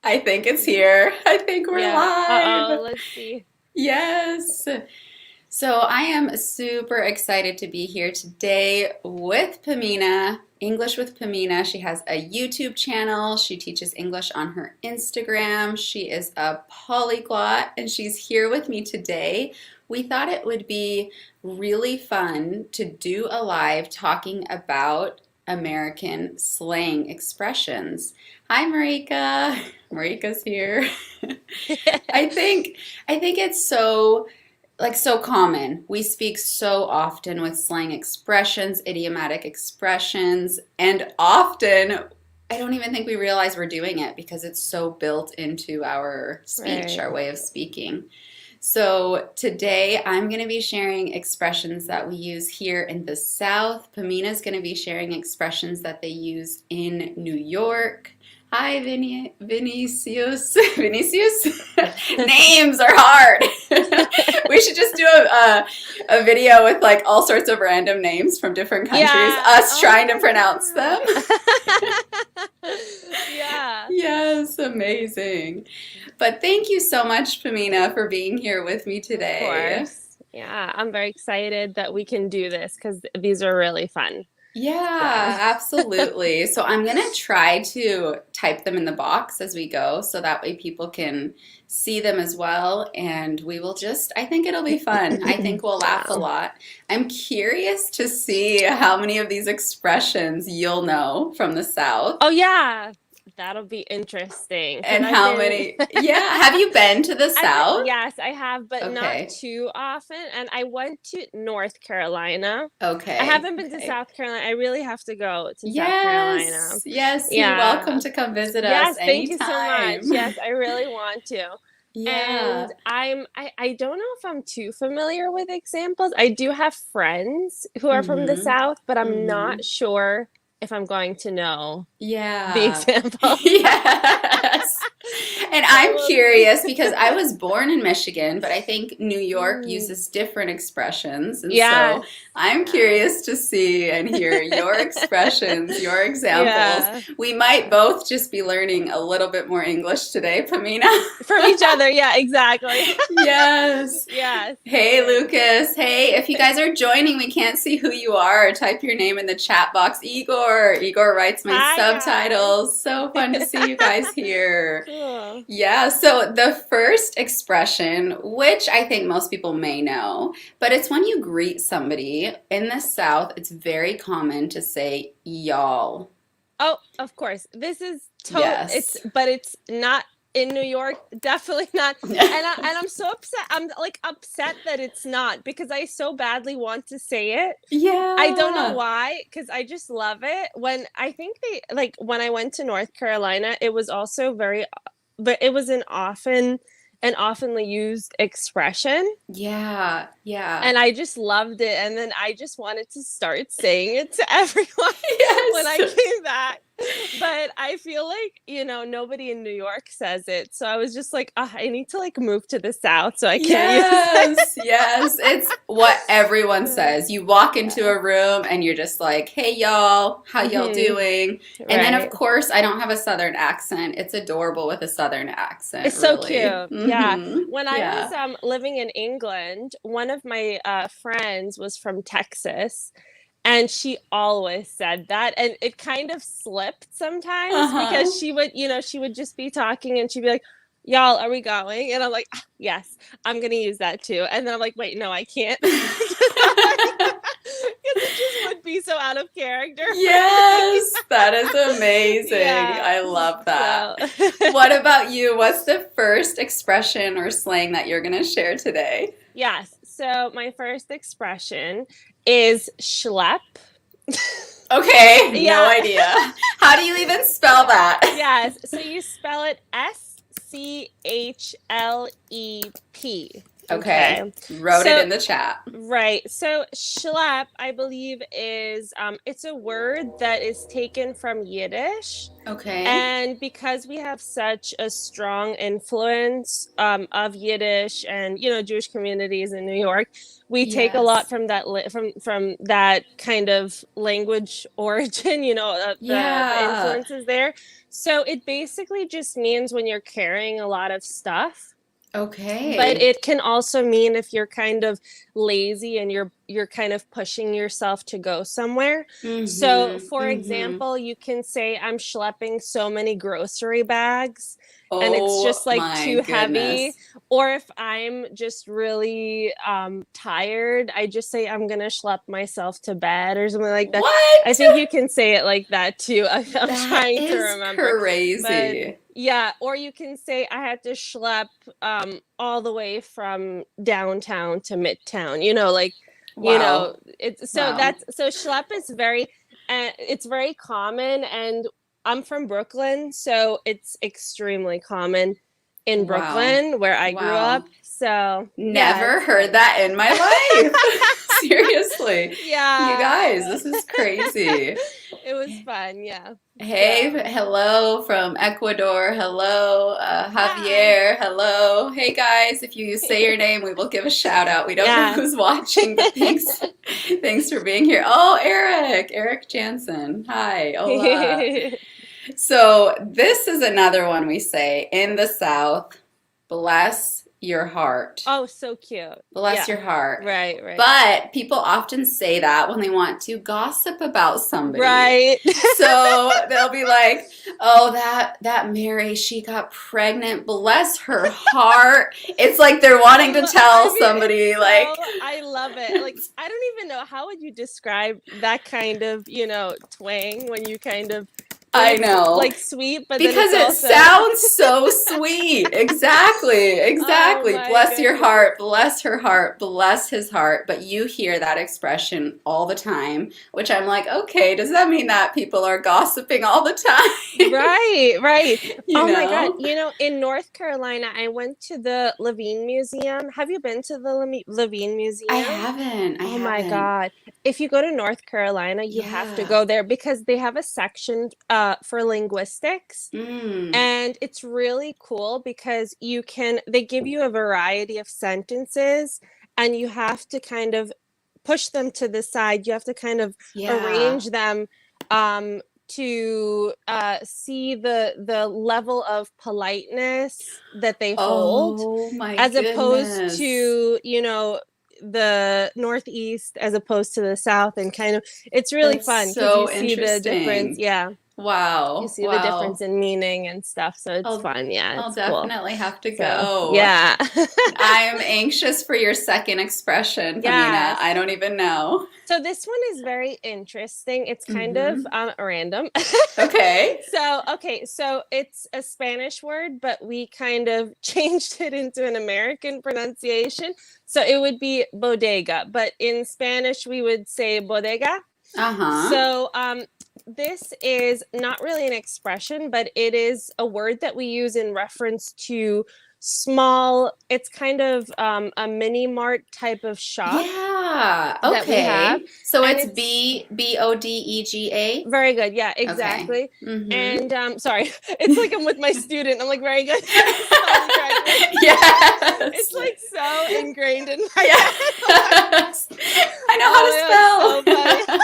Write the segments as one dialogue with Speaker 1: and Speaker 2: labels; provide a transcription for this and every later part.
Speaker 1: I think it's here. I think we're
Speaker 2: Yeah. Uh-oh,
Speaker 1: live.
Speaker 2: let's see.
Speaker 1: Yes. So I am super excited to be here today with Pamina, English with Pamina. She has a YouTube channel. She teaches English on her Instagram. She is a polyglot and she's here with me today. We thought it would be really fun to do a live talking about American slang expressions. Hi, Marika. Marika's here. I think I think it's so common. We speak so often with slang expressions, idiomatic expressions, and often I don't even think we realize we're doing it because it's so built into our speech,
Speaker 2: Right.
Speaker 1: our way of speaking. So today I'm going to be sharing expressions that we use here in the South. Pamina's going to be sharing expressions that they use in New York. Hi, Vinicius. Vinicius? Names are hard. We should just do a video with like all sorts of random names from different countries,
Speaker 2: Yeah.
Speaker 1: us
Speaker 2: Oh
Speaker 1: trying to
Speaker 2: my
Speaker 1: pronounce them.
Speaker 2: God. Yeah.
Speaker 1: Yes, amazing. But thank you so much, Pamina, for being here with me
Speaker 2: Of
Speaker 1: today.
Speaker 2: course. Yeah, I'm very excited that we can do this because these are really fun. So,
Speaker 1: Yeah, absolutely. So I'm gonna try to type them in the box as we go so that way people can see them as well. And we will just, I think it'll be fun. I think we'll laugh a
Speaker 2: yeah.
Speaker 1: lot. I'm curious to see how many of these expressions you'll know from the South
Speaker 2: Oh yeah, that'll be interesting because
Speaker 1: and
Speaker 2: I've
Speaker 1: how
Speaker 2: been
Speaker 1: many. Yeah, have you been to the
Speaker 2: I've been,
Speaker 1: South?
Speaker 2: yes, I have, but not
Speaker 1: Okay,
Speaker 2: too often. And I went to North Carolina. I
Speaker 1: okay,
Speaker 2: haven't been to
Speaker 1: okay.
Speaker 2: South Carolina. I really have to go to South Carolina.
Speaker 1: Yes, yes, you're welcome
Speaker 2: Yeah.
Speaker 1: to come visit us
Speaker 2: Yes, thank you so much.
Speaker 1: anytime.
Speaker 2: Yes, I really want to. And
Speaker 1: Yeah.
Speaker 2: I don't know if I'm too familiar with examples. I do have friends who are from the
Speaker 1: Mm-hmm.
Speaker 2: South, but I'm
Speaker 1: Mm-hmm.
Speaker 2: not sure if I'm going to know the
Speaker 1: Yeah.
Speaker 2: examples.
Speaker 1: Yes. And
Speaker 2: So
Speaker 1: I'm
Speaker 2: we'll see.
Speaker 1: curious because I was born in Michigan, but I think New York
Speaker 2: Mm,
Speaker 1: uses different expressions. And so
Speaker 2: yes.
Speaker 1: I'm
Speaker 2: Yes.
Speaker 1: curious to see and hear your expressions, your examples.
Speaker 2: Yeah.
Speaker 1: We might both just be learning a little bit more English today, Pamina.
Speaker 2: From each other. Yeah, exactly.
Speaker 1: Yes.
Speaker 2: Yes.
Speaker 1: Hey, Lucas. Hey, if you guys are joining, we can't see who you are. Type your name in the chat box. Igor. Igor writes my
Speaker 2: Hi, guys.
Speaker 1: subtitles. So fun to see you guys here.
Speaker 2: Cool.
Speaker 1: Yeah, so the first expression, which I think most people may know, but it's when you greet somebody in the South, it's very common to say y'all.
Speaker 2: Oh, of course. This is it's
Speaker 1: Yes.
Speaker 2: but it's not in New York, definitely not. And I'm so upset. I'm like upset that it's not because I so badly want to say it. I don't know
Speaker 1: Yeah.
Speaker 2: why, because I just love it. When I think they like when I went to North Carolina, it was also very but it was an oftenly used expression.
Speaker 1: Yeah. Yeah.
Speaker 2: And I just loved it. And then I just wanted to start saying it to everyone when
Speaker 1: Yes.
Speaker 2: I came back. But I feel like, nobody in New York says it. So I was just like, I need to like move to the South so I can use
Speaker 1: Yes,
Speaker 2: it.
Speaker 1: yes. It's what everyone says. You walk into
Speaker 2: Yeah.
Speaker 1: a room and you're just like, "Hey y'all, how y'all
Speaker 2: Hmm.
Speaker 1: doing?" And then of
Speaker 2: Right.
Speaker 1: course, I don't have a southern accent. It's adorable with a southern accent,
Speaker 2: It's so
Speaker 1: really.
Speaker 2: cute. Yeah. When I was
Speaker 1: Yeah.
Speaker 2: living in England, one of my friends was from Texas, and she always said that. And it kind of slipped sometimes because
Speaker 1: Uh-huh.
Speaker 2: she would just be talking and she'd be like, "Y'all, are we going?" And I'm like, "Ah, yes, I'm going to use that too." And then I'm like, "Wait, no, I can't." Because it just would be so out of character for me.
Speaker 1: Yes, that is amazing.
Speaker 2: Yeah.
Speaker 1: I love that.
Speaker 2: So
Speaker 1: What about you? What's the first expression or slang that you're going to share today?
Speaker 2: yes. So my first expression is schlep.
Speaker 1: Okay, no
Speaker 2: Yeah.
Speaker 1: idea. How do you even spell that?
Speaker 2: Yes. So you spell it SCHLEP.
Speaker 1: Okay.
Speaker 2: Okay.
Speaker 1: Wrote it
Speaker 2: So
Speaker 1: in the chat.
Speaker 2: right. So schlep, I believe, is it's a word that is taken from Yiddish.
Speaker 1: Okay.
Speaker 2: And because we have such a strong influence of Yiddish and Jewish communities in New York, we take a lot
Speaker 1: Yes.
Speaker 2: from that from that kind of language origin. The
Speaker 1: Yeah.
Speaker 2: influences there. So it basically just means when you're carrying a lot of stuff, but
Speaker 1: Okay.
Speaker 2: it can also mean if you're kind of lazy and you're kind of pushing yourself to go somewhere. So,
Speaker 1: Mm-hmm.
Speaker 2: for
Speaker 1: Mm-hmm.
Speaker 2: example, you can say I'm schlepping so many grocery bags and it's just
Speaker 1: Oh
Speaker 2: like
Speaker 1: my
Speaker 2: too heavy.
Speaker 1: goodness.
Speaker 2: Or if I'm just really tired, I just say I'm gonna schlep myself to bed or something like that. I
Speaker 1: What?
Speaker 2: think you can say it like that too. I'm
Speaker 1: That
Speaker 2: trying to
Speaker 1: is
Speaker 2: remember. But
Speaker 1: crazy.
Speaker 2: yeah, or you can say I had to schlep all the way from downtown to midtown.
Speaker 1: Wow.
Speaker 2: It's so
Speaker 1: Wow.
Speaker 2: that's so schlep is it's very common, and I'm from Brooklyn, so it's extremely common in
Speaker 1: Wow.
Speaker 2: Brooklyn where I grew
Speaker 1: Wow.
Speaker 2: up. So yeah,
Speaker 1: Never
Speaker 2: it's
Speaker 1: heard
Speaker 2: fun.
Speaker 1: that in my life. Seriously. You
Speaker 2: Yeah,
Speaker 1: guys, this is crazy.
Speaker 2: it was fun. Yeah.
Speaker 1: Hey,
Speaker 2: So
Speaker 1: hello from Ecuador. Hello,
Speaker 2: hi.
Speaker 1: Javier. Hello. Hey guys, if you say your name, we will give a shout out. We don't know
Speaker 2: Yeah.
Speaker 1: who's watching, but thanks, thanks for being here. Oh, Eric Jansen. Hi, hola. So this is another one we say in the South. Bless your heart.
Speaker 2: Oh, so cute.
Speaker 1: Bless
Speaker 2: Yeah.
Speaker 1: your heart.
Speaker 2: Right, right.
Speaker 1: But people often say that when they want to gossip about somebody.
Speaker 2: Right.
Speaker 1: So they'll be like, "Oh, that Mary, she got pregnant. Bless her heart." It's like they're wanting to tell
Speaker 2: I mean,
Speaker 1: somebody like
Speaker 2: I love it. Like, I don't even know how would you describe that kind of, twang when you kind of when
Speaker 1: I
Speaker 2: it's
Speaker 1: know.
Speaker 2: like sweet, but then
Speaker 1: Because
Speaker 2: it's
Speaker 1: it
Speaker 2: also
Speaker 1: sounds so sweet. Exactly.
Speaker 2: oh
Speaker 1: Exactly.
Speaker 2: my
Speaker 1: Bless your
Speaker 2: goodness.
Speaker 1: heart. Bless her heart. Bless his heart. But you hear that expression all the time, which I'm like, okay, does that mean that people are gossiping all the time?
Speaker 2: Right, right.
Speaker 1: You
Speaker 2: Oh my God.
Speaker 1: know?
Speaker 2: In North Carolina, I went to the Levine Museum. Have you been to the Levine
Speaker 1: I
Speaker 2: Museum?
Speaker 1: haven't. I
Speaker 2: Oh my
Speaker 1: haven't.
Speaker 2: God. If you go to North Carolina, you have to
Speaker 1: Yeah.
Speaker 2: go there because they have a section for linguistics.
Speaker 1: Mm.
Speaker 2: And it's really cool because they give you a variety of sentences and you have to kind of push them to the side. You have to kind of
Speaker 1: Yeah.
Speaker 2: arrange them to see the level of politeness that they hold
Speaker 1: Oh my
Speaker 2: as opposed
Speaker 1: goodness.
Speaker 2: to the northeast as opposed to the south, and kind of it's really
Speaker 1: That's
Speaker 2: fun because you
Speaker 1: so
Speaker 2: see the difference.
Speaker 1: interesting.
Speaker 2: Yeah, you
Speaker 1: Wow.
Speaker 2: see the difference
Speaker 1: Wow.
Speaker 2: in meaning and stuff, so it's
Speaker 1: I'll
Speaker 2: fun. Yeah,
Speaker 1: I'll
Speaker 2: it's cool.
Speaker 1: definitely have to
Speaker 2: So
Speaker 1: go.
Speaker 2: yeah.
Speaker 1: I'm anxious for your second expression, Pamina.
Speaker 2: Yes.
Speaker 1: I don't even know.
Speaker 2: So this one is very interesting. It's kind of
Speaker 1: Mm-hmm.
Speaker 2: random.
Speaker 1: Okay.
Speaker 2: So, okay, so it's a Spanish word, but we kind of changed it into an American pronunciation. So it would be bodega, but in Spanish we would say bodega.
Speaker 1: Uh-huh.
Speaker 2: So this is not really an expression, but it is a word that we use in reference to small, it's kind of a mini mart type of shop
Speaker 1: Yeah.
Speaker 2: that we have.
Speaker 1: Okay. So
Speaker 2: And
Speaker 1: it's
Speaker 2: it's
Speaker 1: Bodega?
Speaker 2: very good. Yeah,
Speaker 1: Okay.
Speaker 2: exactly.
Speaker 1: Mm-hmm.
Speaker 2: And sorry, it's like I'm with my student. I'm like, very good. Spell me correctly.
Speaker 1: Yes.
Speaker 2: It's like so ingrained in my head.
Speaker 1: Yes. I know
Speaker 2: Oh my God, so funny.
Speaker 1: how to spell.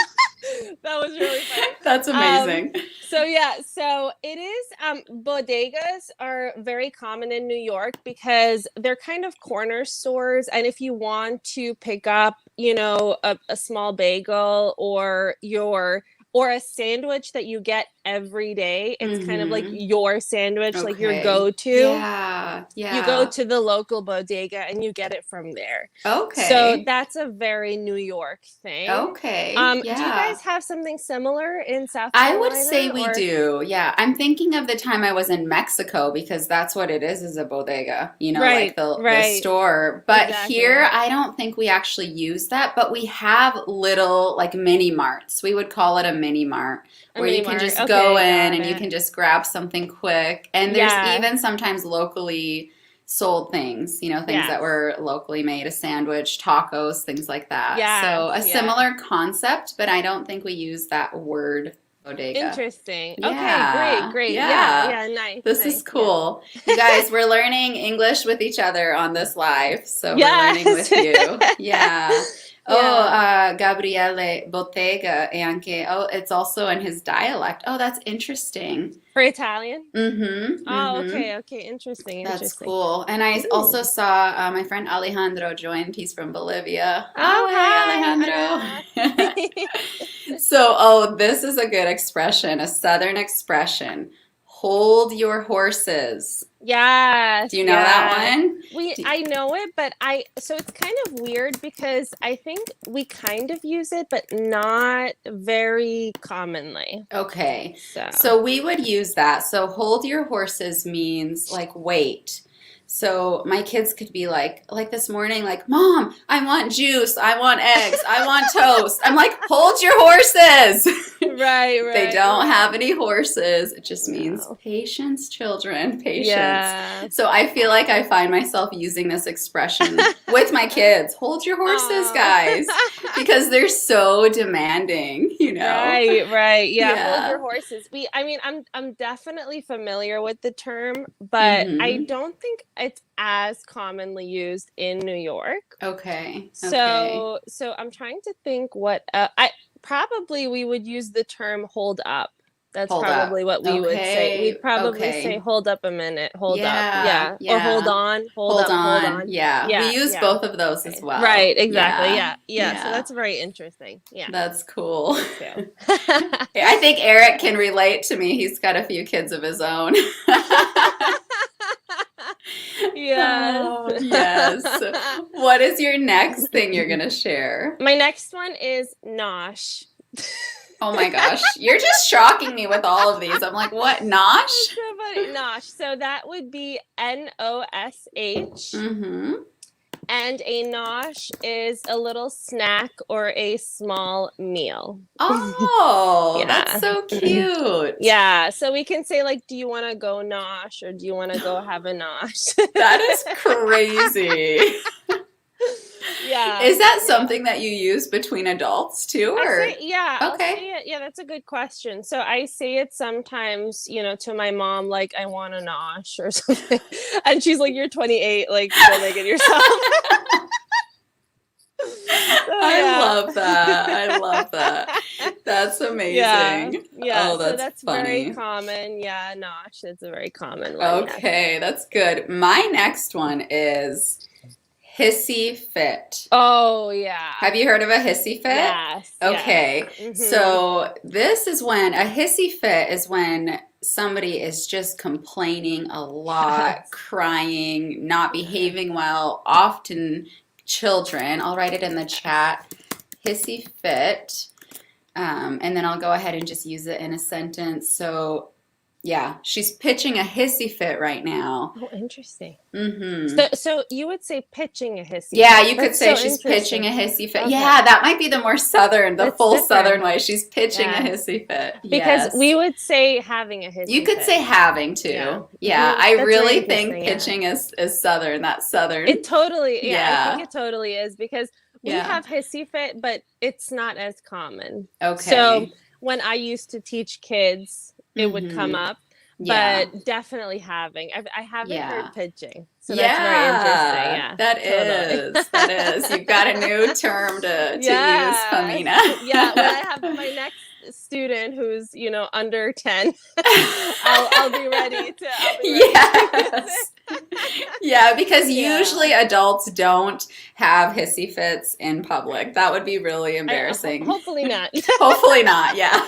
Speaker 2: That was really funny.
Speaker 1: That's amazing.
Speaker 2: So yeah, so it is bodegas are very common in New York because they're kind of corner stores, and if you want to pick up, a small bagel or a sandwich that you get every day, it's kind of like
Speaker 1: Mm-hmm.
Speaker 2: your sandwich, like your
Speaker 1: Okay.
Speaker 2: go-to.
Speaker 1: Yeah.
Speaker 2: You go
Speaker 1: Yeah.
Speaker 2: to the local bodega and you get it from there. So
Speaker 1: Okay.
Speaker 2: that's a very New York thing.
Speaker 1: Okay.
Speaker 2: Do you
Speaker 1: Yeah.
Speaker 2: guys have something similar in South
Speaker 1: I would say
Speaker 2: Carolina
Speaker 1: we
Speaker 2: or?
Speaker 1: do. Yeah. I'm thinking of the time I was in Mexico because that's what it is a bodega, like
Speaker 2: Right,
Speaker 1: the
Speaker 2: right,
Speaker 1: store. But
Speaker 2: exactly.
Speaker 1: here, I don't think we actually use that, but we have little like mini marts. We would call it a mini mart
Speaker 2: A
Speaker 1: where
Speaker 2: mini
Speaker 1: you can
Speaker 2: mart.
Speaker 1: just go
Speaker 2: Okay,
Speaker 1: in
Speaker 2: got
Speaker 1: and you
Speaker 2: it.
Speaker 1: can just grab something quick. And there's
Speaker 2: Yeah.
Speaker 1: even sometimes locally sold things, you know, things that
Speaker 2: Yes.
Speaker 1: were locally made, a sandwich, tacos, things like that. So a
Speaker 2: Yes. Yeah.
Speaker 1: similar concept, but I don't think we use that word bodega.
Speaker 2: Interesting. Okay, great,
Speaker 1: Yeah,
Speaker 2: great. Yeah,
Speaker 1: yeah.
Speaker 2: yeah, nice,
Speaker 1: This is
Speaker 2: nice. Yeah.
Speaker 1: cool. You guys, we're learning English with each other on this live, so we're learning
Speaker 2: Yes.
Speaker 1: with you. Yeah. Oh,
Speaker 2: Yeah.
Speaker 1: Gabriele Bottega e anche, oh, it's also in his dialect. Oh, that's interesting.
Speaker 2: For Italian?
Speaker 1: Mm-hmm,
Speaker 2: Oh,
Speaker 1: mm-hmm.
Speaker 2: okay, okay. Interesting,
Speaker 1: That's
Speaker 2: interesting.
Speaker 1: cool. And I also
Speaker 2: Ooh.
Speaker 1: saw my friend Alejandro joined. He's from Bolivia.
Speaker 2: Oh,
Speaker 1: Hi,
Speaker 2: hi, Anna.
Speaker 1: Alejandro. So, oh, this is a good expression, a Southern expression. Hold your horses. Do
Speaker 2: Yes,
Speaker 1: you know that
Speaker 2: yes.
Speaker 1: one?
Speaker 2: I know it, but so it's kind of weird because I think we kind of use it, but not very commonly.
Speaker 1: Okay.
Speaker 2: So,
Speaker 1: So we would use that. So hold your horses means like wait. So my kids could be like this morning, like, Mom, I want juice, I want eggs, I want toast. I'm like, hold your horses.
Speaker 2: right,
Speaker 1: They
Speaker 2: right,
Speaker 1: don't have
Speaker 2: right.
Speaker 1: any horses. It just means
Speaker 2: No.
Speaker 1: patience, children, patience.
Speaker 2: Yeah.
Speaker 1: So I feel like I find myself using this expression with my kids. Hold your horses, guys,
Speaker 2: Aw.
Speaker 1: because they're so demanding, you know?
Speaker 2: Right, right. Yeah, hold
Speaker 1: Yeah.
Speaker 2: your horses. I'm definitely familiar with the term, but I
Speaker 1: Mm-hmm.
Speaker 2: don't think it's as commonly used in New York.
Speaker 1: Okay. Okay.
Speaker 2: So I'm trying to think what I probably we would use the term hold up. That's
Speaker 1: Hold up.
Speaker 2: probably what we would say.
Speaker 1: Okay.
Speaker 2: We'd probably say
Speaker 1: Okay.
Speaker 2: hold up a minute, hold up.
Speaker 1: Yeah.
Speaker 2: Yeah. Or hold
Speaker 1: Yeah.
Speaker 2: on, hold
Speaker 1: Hold
Speaker 2: up, hold
Speaker 1: on.
Speaker 2: on.
Speaker 1: Yeah. We
Speaker 2: Yeah,
Speaker 1: use
Speaker 2: yeah.
Speaker 1: both of those as
Speaker 2: Right.
Speaker 1: well.
Speaker 2: Right, exactly.
Speaker 1: Yeah.
Speaker 2: Yeah. Yeah. So
Speaker 1: Yeah.
Speaker 2: that's very interesting. Yeah.
Speaker 1: That's cool.
Speaker 2: Me too.
Speaker 1: I think Eric can relate to me. He's got a few kids of his own.
Speaker 2: Yes.
Speaker 1: Oh, yes. What is your next thing you're going to share?
Speaker 2: My next one is nosh.
Speaker 1: Oh my gosh. You're just shocking me with all of these. I'm like, what? Nosh?
Speaker 2: So funny. Nosh. So that would be Nosh.
Speaker 1: Mm-hmm.
Speaker 2: And a nosh is a little snack or a small meal.
Speaker 1: Oh, that's
Speaker 2: Yeah.
Speaker 1: so cute.
Speaker 2: Yeah. So we can say, like, do you want to go nosh or do you want to go have a nosh?
Speaker 1: That is crazy.
Speaker 2: Yeah.
Speaker 1: Is that something that you use between adults too, or?
Speaker 2: I'll
Speaker 1: Okay.
Speaker 2: say it. Yeah, that's a good question. So I say it sometimes, to my mom, like, I want a nosh or something. And she's like, you're 28, like, go make it yourself.
Speaker 1: I love that. I love that. That's amazing.
Speaker 2: Yeah.
Speaker 1: Oh,
Speaker 2: So
Speaker 1: that's
Speaker 2: very
Speaker 1: funny.
Speaker 2: common. Yeah, nosh. It's a very common one. Yes.
Speaker 1: Okay, that's good. My next one is hissy fit.
Speaker 2: Oh, yeah.
Speaker 1: Have you heard of a hissy fit?
Speaker 2: Yes.
Speaker 1: Okay.
Speaker 2: Yes.
Speaker 1: So this is when a hissy fit is when somebody is just complaining a lot,
Speaker 2: Yes.
Speaker 1: crying, not behaving well, often children. I'll write it in the chat. Hissy fit. And then I'll go ahead and just use it in a sentence. So yeah, she's pitching a hissy fit right now.
Speaker 2: Oh, interesting.
Speaker 1: Mm-hmm.
Speaker 2: So you would say pitching a hissy
Speaker 1: Yeah,
Speaker 2: fit.
Speaker 1: you could
Speaker 2: That's
Speaker 1: say
Speaker 2: so
Speaker 1: she's pitching a
Speaker 2: interesting.
Speaker 1: hissy fit.
Speaker 2: Okay.
Speaker 1: Yeah, that might be the more southern, the
Speaker 2: That's
Speaker 1: full
Speaker 2: different.
Speaker 1: southern way. She's pitching a
Speaker 2: Yes.
Speaker 1: hissy fit.
Speaker 2: Because
Speaker 1: Yes.
Speaker 2: we would say having a hissy
Speaker 1: You could
Speaker 2: fit.
Speaker 1: say having to.
Speaker 2: Yeah.
Speaker 1: Yeah,
Speaker 2: Mhm.
Speaker 1: I
Speaker 2: That's
Speaker 1: really
Speaker 2: very
Speaker 1: think
Speaker 2: interesting, yeah.
Speaker 1: pitching is southern. That's southern.
Speaker 2: It totally, yeah, I
Speaker 1: Yeah.
Speaker 2: think it totally is because we
Speaker 1: Yeah.
Speaker 2: have hissy fit, but it's not as common.
Speaker 1: Okay.
Speaker 2: So when I used to teach kids, it would come
Speaker 1: Mhm.
Speaker 2: up,
Speaker 1: Yeah.
Speaker 2: but definitely having. I haven't
Speaker 1: Yeah.
Speaker 2: heard pitching, so that's very interesting. Yeah,
Speaker 1: that
Speaker 2: totally.
Speaker 1: is. That is. You've got a new term to use,
Speaker 2: Yes.
Speaker 1: Pamina.
Speaker 2: Yeah, when I have my next student who's under 10, I'll be ready to.
Speaker 1: Yes. Yeah, because
Speaker 2: Yeah.
Speaker 1: usually adults don't have hissy fits in public. That would be really embarrassing.
Speaker 2: Hopefully not.
Speaker 1: Hopefully not, yeah.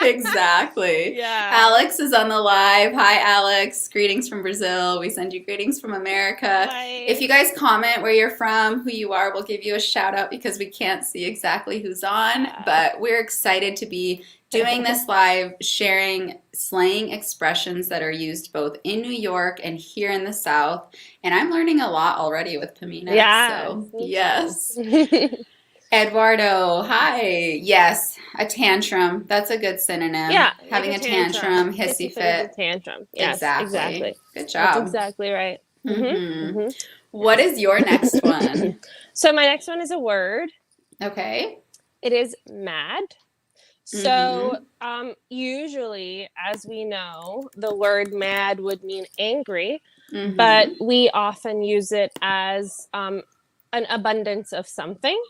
Speaker 1: Exactly.
Speaker 2: Yeah.
Speaker 1: Alex is on the live. Hi, Alex. Greetings from Brazil. We send you greetings from America.
Speaker 2: Hi.
Speaker 1: If you guys comment where you're from, who you are, we'll give you a shout out because we can't see exactly who's on. But we're excited to be doing this live, sharing slang expressions that are used both in New York and here in the South. And I'm learning a lot already with Pamina.
Speaker 2: Yeah.
Speaker 1: So, yes. Eduardo, hi. Yes, a tantrum. That's a good synonym.
Speaker 2: Yeah,
Speaker 1: Having
Speaker 2: like
Speaker 1: a tantrum, hissy
Speaker 2: is
Speaker 1: fit.
Speaker 2: a tantrum. Yes,
Speaker 1: Exactly.
Speaker 2: exactly.
Speaker 1: Good
Speaker 2: That's
Speaker 1: job.
Speaker 2: exactly right.
Speaker 1: Mm-hmm. What is your next one?
Speaker 2: So my next one is a word.
Speaker 1: Okay.
Speaker 2: It is mad. So usually, as we know, the word mad would mean angry, but we often use it as an abundance of something.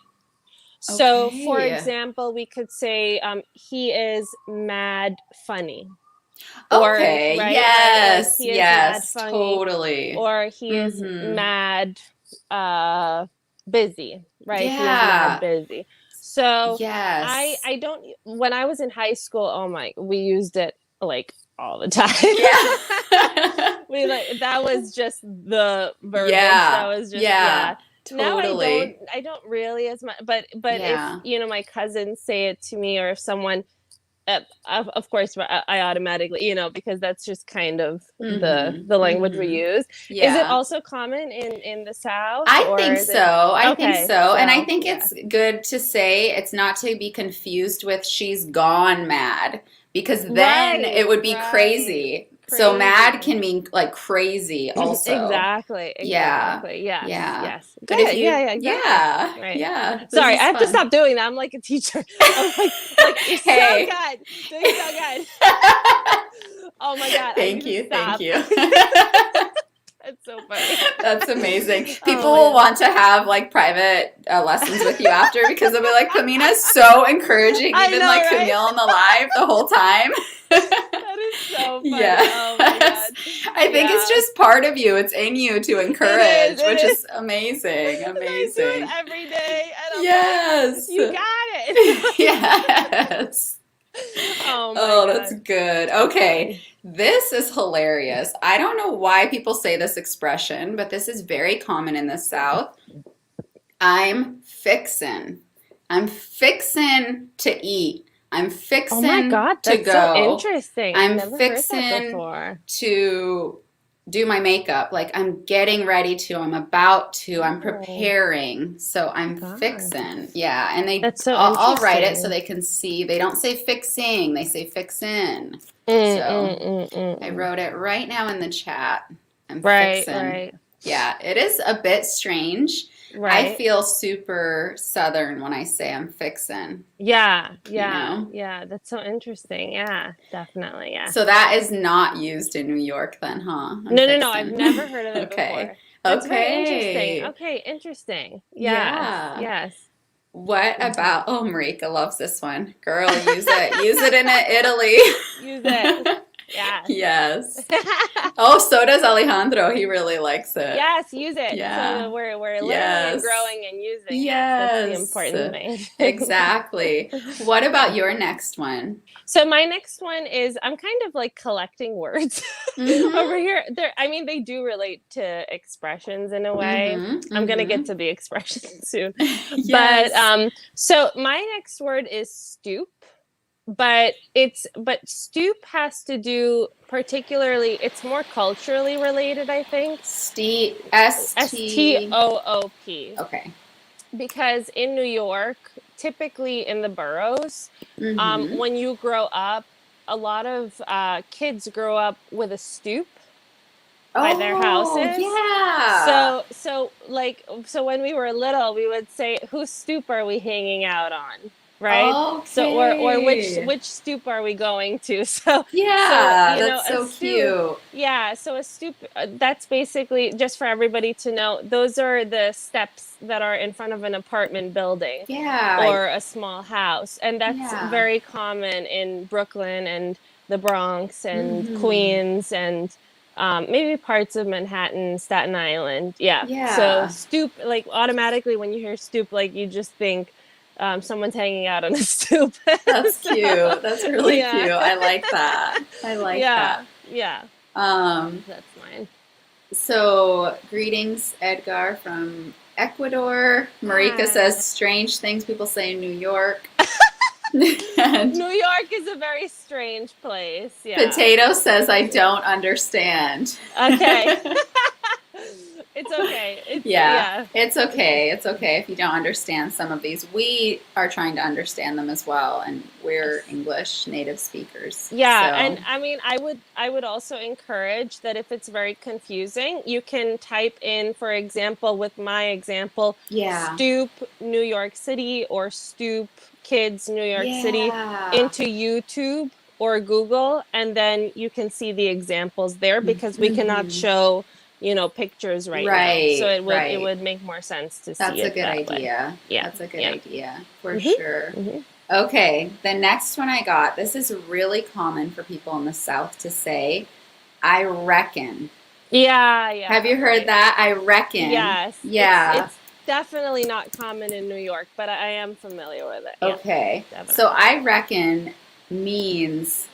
Speaker 2: So, for
Speaker 1: Okay.
Speaker 2: example, we could say he is mad funny. Or,
Speaker 1: Okay.
Speaker 2: right, like
Speaker 1: Yes.
Speaker 2: he is mad
Speaker 1: Yes.
Speaker 2: funny,
Speaker 1: Totally.
Speaker 2: or he is mad busy, right? He is mad
Speaker 1: Yeah.
Speaker 2: busy. So
Speaker 1: Yes.
Speaker 2: I don't, when I was in high school, oh my, we used it like all the time.
Speaker 1: Yeah.
Speaker 2: We like, that was just the verbiage. That
Speaker 1: Yeah.
Speaker 2: was just,
Speaker 1: Yeah.
Speaker 2: yeah. Now
Speaker 1: Totally.
Speaker 2: I don't really as much, but if,
Speaker 1: Yeah.
Speaker 2: you know, my cousins say it to me, or if someone, of course, I automatically, you know, because that's just kind of the language we use. Is it
Speaker 1: Yeah.
Speaker 2: also common in the South,
Speaker 1: I
Speaker 2: or
Speaker 1: think
Speaker 2: is it?
Speaker 1: so. I think
Speaker 2: Okay,
Speaker 1: so. And I
Speaker 2: so
Speaker 1: think
Speaker 2: yeah,
Speaker 1: it's good to say it's not to be confused with she's gone mad because then it
Speaker 2: right,
Speaker 1: would be
Speaker 2: right,
Speaker 1: crazy. So mad
Speaker 2: crazy.
Speaker 1: can mean like crazy also.
Speaker 2: Exactly,
Speaker 1: Yeah.
Speaker 2: exactly. Yes,
Speaker 1: Yeah.
Speaker 2: yes.
Speaker 1: But if
Speaker 2: Good. Yeah,
Speaker 1: you,
Speaker 2: yeah, exactly.
Speaker 1: yeah,
Speaker 2: Right.
Speaker 1: yeah, this
Speaker 2: Sorry, I
Speaker 1: is
Speaker 2: have to
Speaker 1: fun.
Speaker 2: stop doing that. I'm like a teacher. I'm like you're so
Speaker 1: Hey.
Speaker 2: good. Doing so good. Oh my God, I need
Speaker 1: Thank
Speaker 2: to
Speaker 1: you. Thank
Speaker 2: stop.
Speaker 1: you.
Speaker 2: It's so funny.
Speaker 1: That's amazing. People
Speaker 2: Oh
Speaker 1: will
Speaker 2: man.
Speaker 1: want to have like private lessons with you after because they'll be like, Pamina's so encouraging,
Speaker 2: I
Speaker 1: even
Speaker 2: know,
Speaker 1: like
Speaker 2: right?
Speaker 1: Camille on the live the whole time.
Speaker 2: That is so funny.
Speaker 1: Yes.
Speaker 2: Oh my God.
Speaker 1: I think it's
Speaker 2: Yeah.
Speaker 1: just part of you. It's in you to encourage,
Speaker 2: It
Speaker 1: which
Speaker 2: is.
Speaker 1: is amazing.
Speaker 2: And I do it
Speaker 1: Amazing.
Speaker 2: every day. And I'm like,
Speaker 1: Yes.
Speaker 2: you got it.
Speaker 1: Yes.
Speaker 2: Oh my
Speaker 1: Oh, that's
Speaker 2: God.
Speaker 1: good. Okay. This is hilarious. I don't know why people say this expression, but this is very common in the South. I'm fixin'. I'm fixin' to eat. I'm
Speaker 2: Oh my
Speaker 1: fixin'
Speaker 2: God,
Speaker 1: to
Speaker 2: that's so
Speaker 1: go.
Speaker 2: interesting. I've
Speaker 1: I'm
Speaker 2: never heard that
Speaker 1: fixin'
Speaker 2: before.
Speaker 1: to do my makeup. Like I'm getting ready to, I'm about to, I'm
Speaker 2: Oh
Speaker 1: preparing. So I'm
Speaker 2: my God.
Speaker 1: fixin'. Yeah. And
Speaker 2: That's so
Speaker 1: I'll write it so
Speaker 2: interesting.
Speaker 1: they can see. They don't say fixing, they say fixin'.
Speaker 2: Mm,
Speaker 1: So
Speaker 2: mm, mm, mm,
Speaker 1: I
Speaker 2: mm.
Speaker 1: wrote it right now in the chat. I'm
Speaker 2: Right,
Speaker 1: fixin'.
Speaker 2: right,
Speaker 1: Yeah, it is a bit strange. I
Speaker 2: right.
Speaker 1: feel super Southern when I say I'm fixin',
Speaker 2: Yeah,
Speaker 1: you
Speaker 2: yeah,
Speaker 1: know?
Speaker 2: yeah. That's so interesting. Yeah, definitely. Yeah.
Speaker 1: So that is not used in New York then, huh? I'm
Speaker 2: No, no, no. I've
Speaker 1: fixin'.
Speaker 2: never heard of it
Speaker 1: Okay.
Speaker 2: before. That's very interesting.
Speaker 1: Okay.
Speaker 2: Okay, interesting. Yes,
Speaker 1: Yeah.
Speaker 2: yes.
Speaker 1: What
Speaker 2: Okay.
Speaker 1: about, oh, Marika loves this one. Girl, use it. Use it in Italy.
Speaker 2: Use it. Yes.
Speaker 1: Yes. Oh, so does Alejandro. He really likes it.
Speaker 2: Yes, use it. So
Speaker 1: Yeah.
Speaker 2: that we're learning and
Speaker 1: Yes.
Speaker 2: growing and using. Yes, that's the
Speaker 1: Yes.
Speaker 2: important thing.
Speaker 1: Exactly. What about your next one?
Speaker 2: So my next one is I'm kind of like collecting words
Speaker 1: Mm-hmm.
Speaker 2: over here. I mean, they do relate to expressions in a way.
Speaker 1: Mm-hmm.
Speaker 2: I'm gonna get
Speaker 1: Mm-hmm.
Speaker 2: to the expressions soon. But
Speaker 1: Yes.
Speaker 2: so my next word is stoop. But stoop has to do particularly, it's more culturally related, I think.
Speaker 1: S-T.
Speaker 2: Stoop,
Speaker 1: Okay.
Speaker 2: because in New York, typically in the boroughs,
Speaker 1: Mm-hmm.
Speaker 2: when you grow up, a lot of kids grow up with a stoop by their
Speaker 1: Oh,
Speaker 2: houses.
Speaker 1: yeah.
Speaker 2: So when we were little, we would say, "Whose stoop are we hanging out on?" Right? So or
Speaker 1: Okay.
Speaker 2: which stoop are we going to? So
Speaker 1: Yeah,
Speaker 2: you know,
Speaker 1: that's
Speaker 2: a
Speaker 1: so
Speaker 2: stoop.
Speaker 1: cute.
Speaker 2: Yeah, so a stoop, that's basically, just for everybody to know, those are the steps that are in front of an apartment building
Speaker 1: Yeah.
Speaker 2: or a small house. And that's
Speaker 1: Yeah.
Speaker 2: very common in Brooklyn and the Bronx and
Speaker 1: Mm-hmm.
Speaker 2: Queens and maybe parts of Manhattan, Staten Island. Yeah. So
Speaker 1: Yeah.
Speaker 2: stoop, like automatically when you hear stoop, like you just think someone's hanging out on a stoop.
Speaker 1: That's
Speaker 2: So,
Speaker 1: cute. That's really
Speaker 2: yeah.
Speaker 1: cute. I like that. I like that.
Speaker 2: Yeah. Yeah.
Speaker 1: Um,
Speaker 2: That's mine.
Speaker 1: so greetings, Edgar from Ecuador. Marika says
Speaker 2: Hi.
Speaker 1: strange things people say in New York. And
Speaker 2: New York is a very strange place. Yeah.
Speaker 1: Potato says I don't understand.
Speaker 2: Okay. it's okay. It's
Speaker 1: Yeah, it's okay. It's okay if you don't understand some of these. We are trying to understand them as well, and we're
Speaker 2: Yes.
Speaker 1: English native speakers.
Speaker 2: Yeah,
Speaker 1: So,
Speaker 2: and I mean, I would also encourage that if it's very confusing, you can type in, for example, with my example,
Speaker 1: yeah.
Speaker 2: stoop New York City or stoop kids New York City
Speaker 1: Yeah.
Speaker 2: into YouTube or Google, and then you can see the examples there because we cannot
Speaker 1: Hmm.
Speaker 2: show, pictures right now. So
Speaker 1: Right,
Speaker 2: it
Speaker 1: right.
Speaker 2: would make more sense to see
Speaker 1: That's a
Speaker 2: it
Speaker 1: good
Speaker 2: that way.
Speaker 1: idea.
Speaker 2: Yeah.
Speaker 1: That's a good
Speaker 2: Yeah.
Speaker 1: idea for
Speaker 2: Mhm.
Speaker 1: sure.
Speaker 2: Mhm.
Speaker 1: Okay, the next one I got, this is really common for people in the South to say, I reckon.
Speaker 2: Yeah,
Speaker 1: Have
Speaker 2: yeah,
Speaker 1: you heard
Speaker 2: right.
Speaker 1: that? I reckon.
Speaker 2: Yes, it's
Speaker 1: Yeah.
Speaker 2: it's definitely not common in New York, but I am familiar with it. Yeah,
Speaker 1: Okay. So
Speaker 2: definitely.
Speaker 1: I reckon means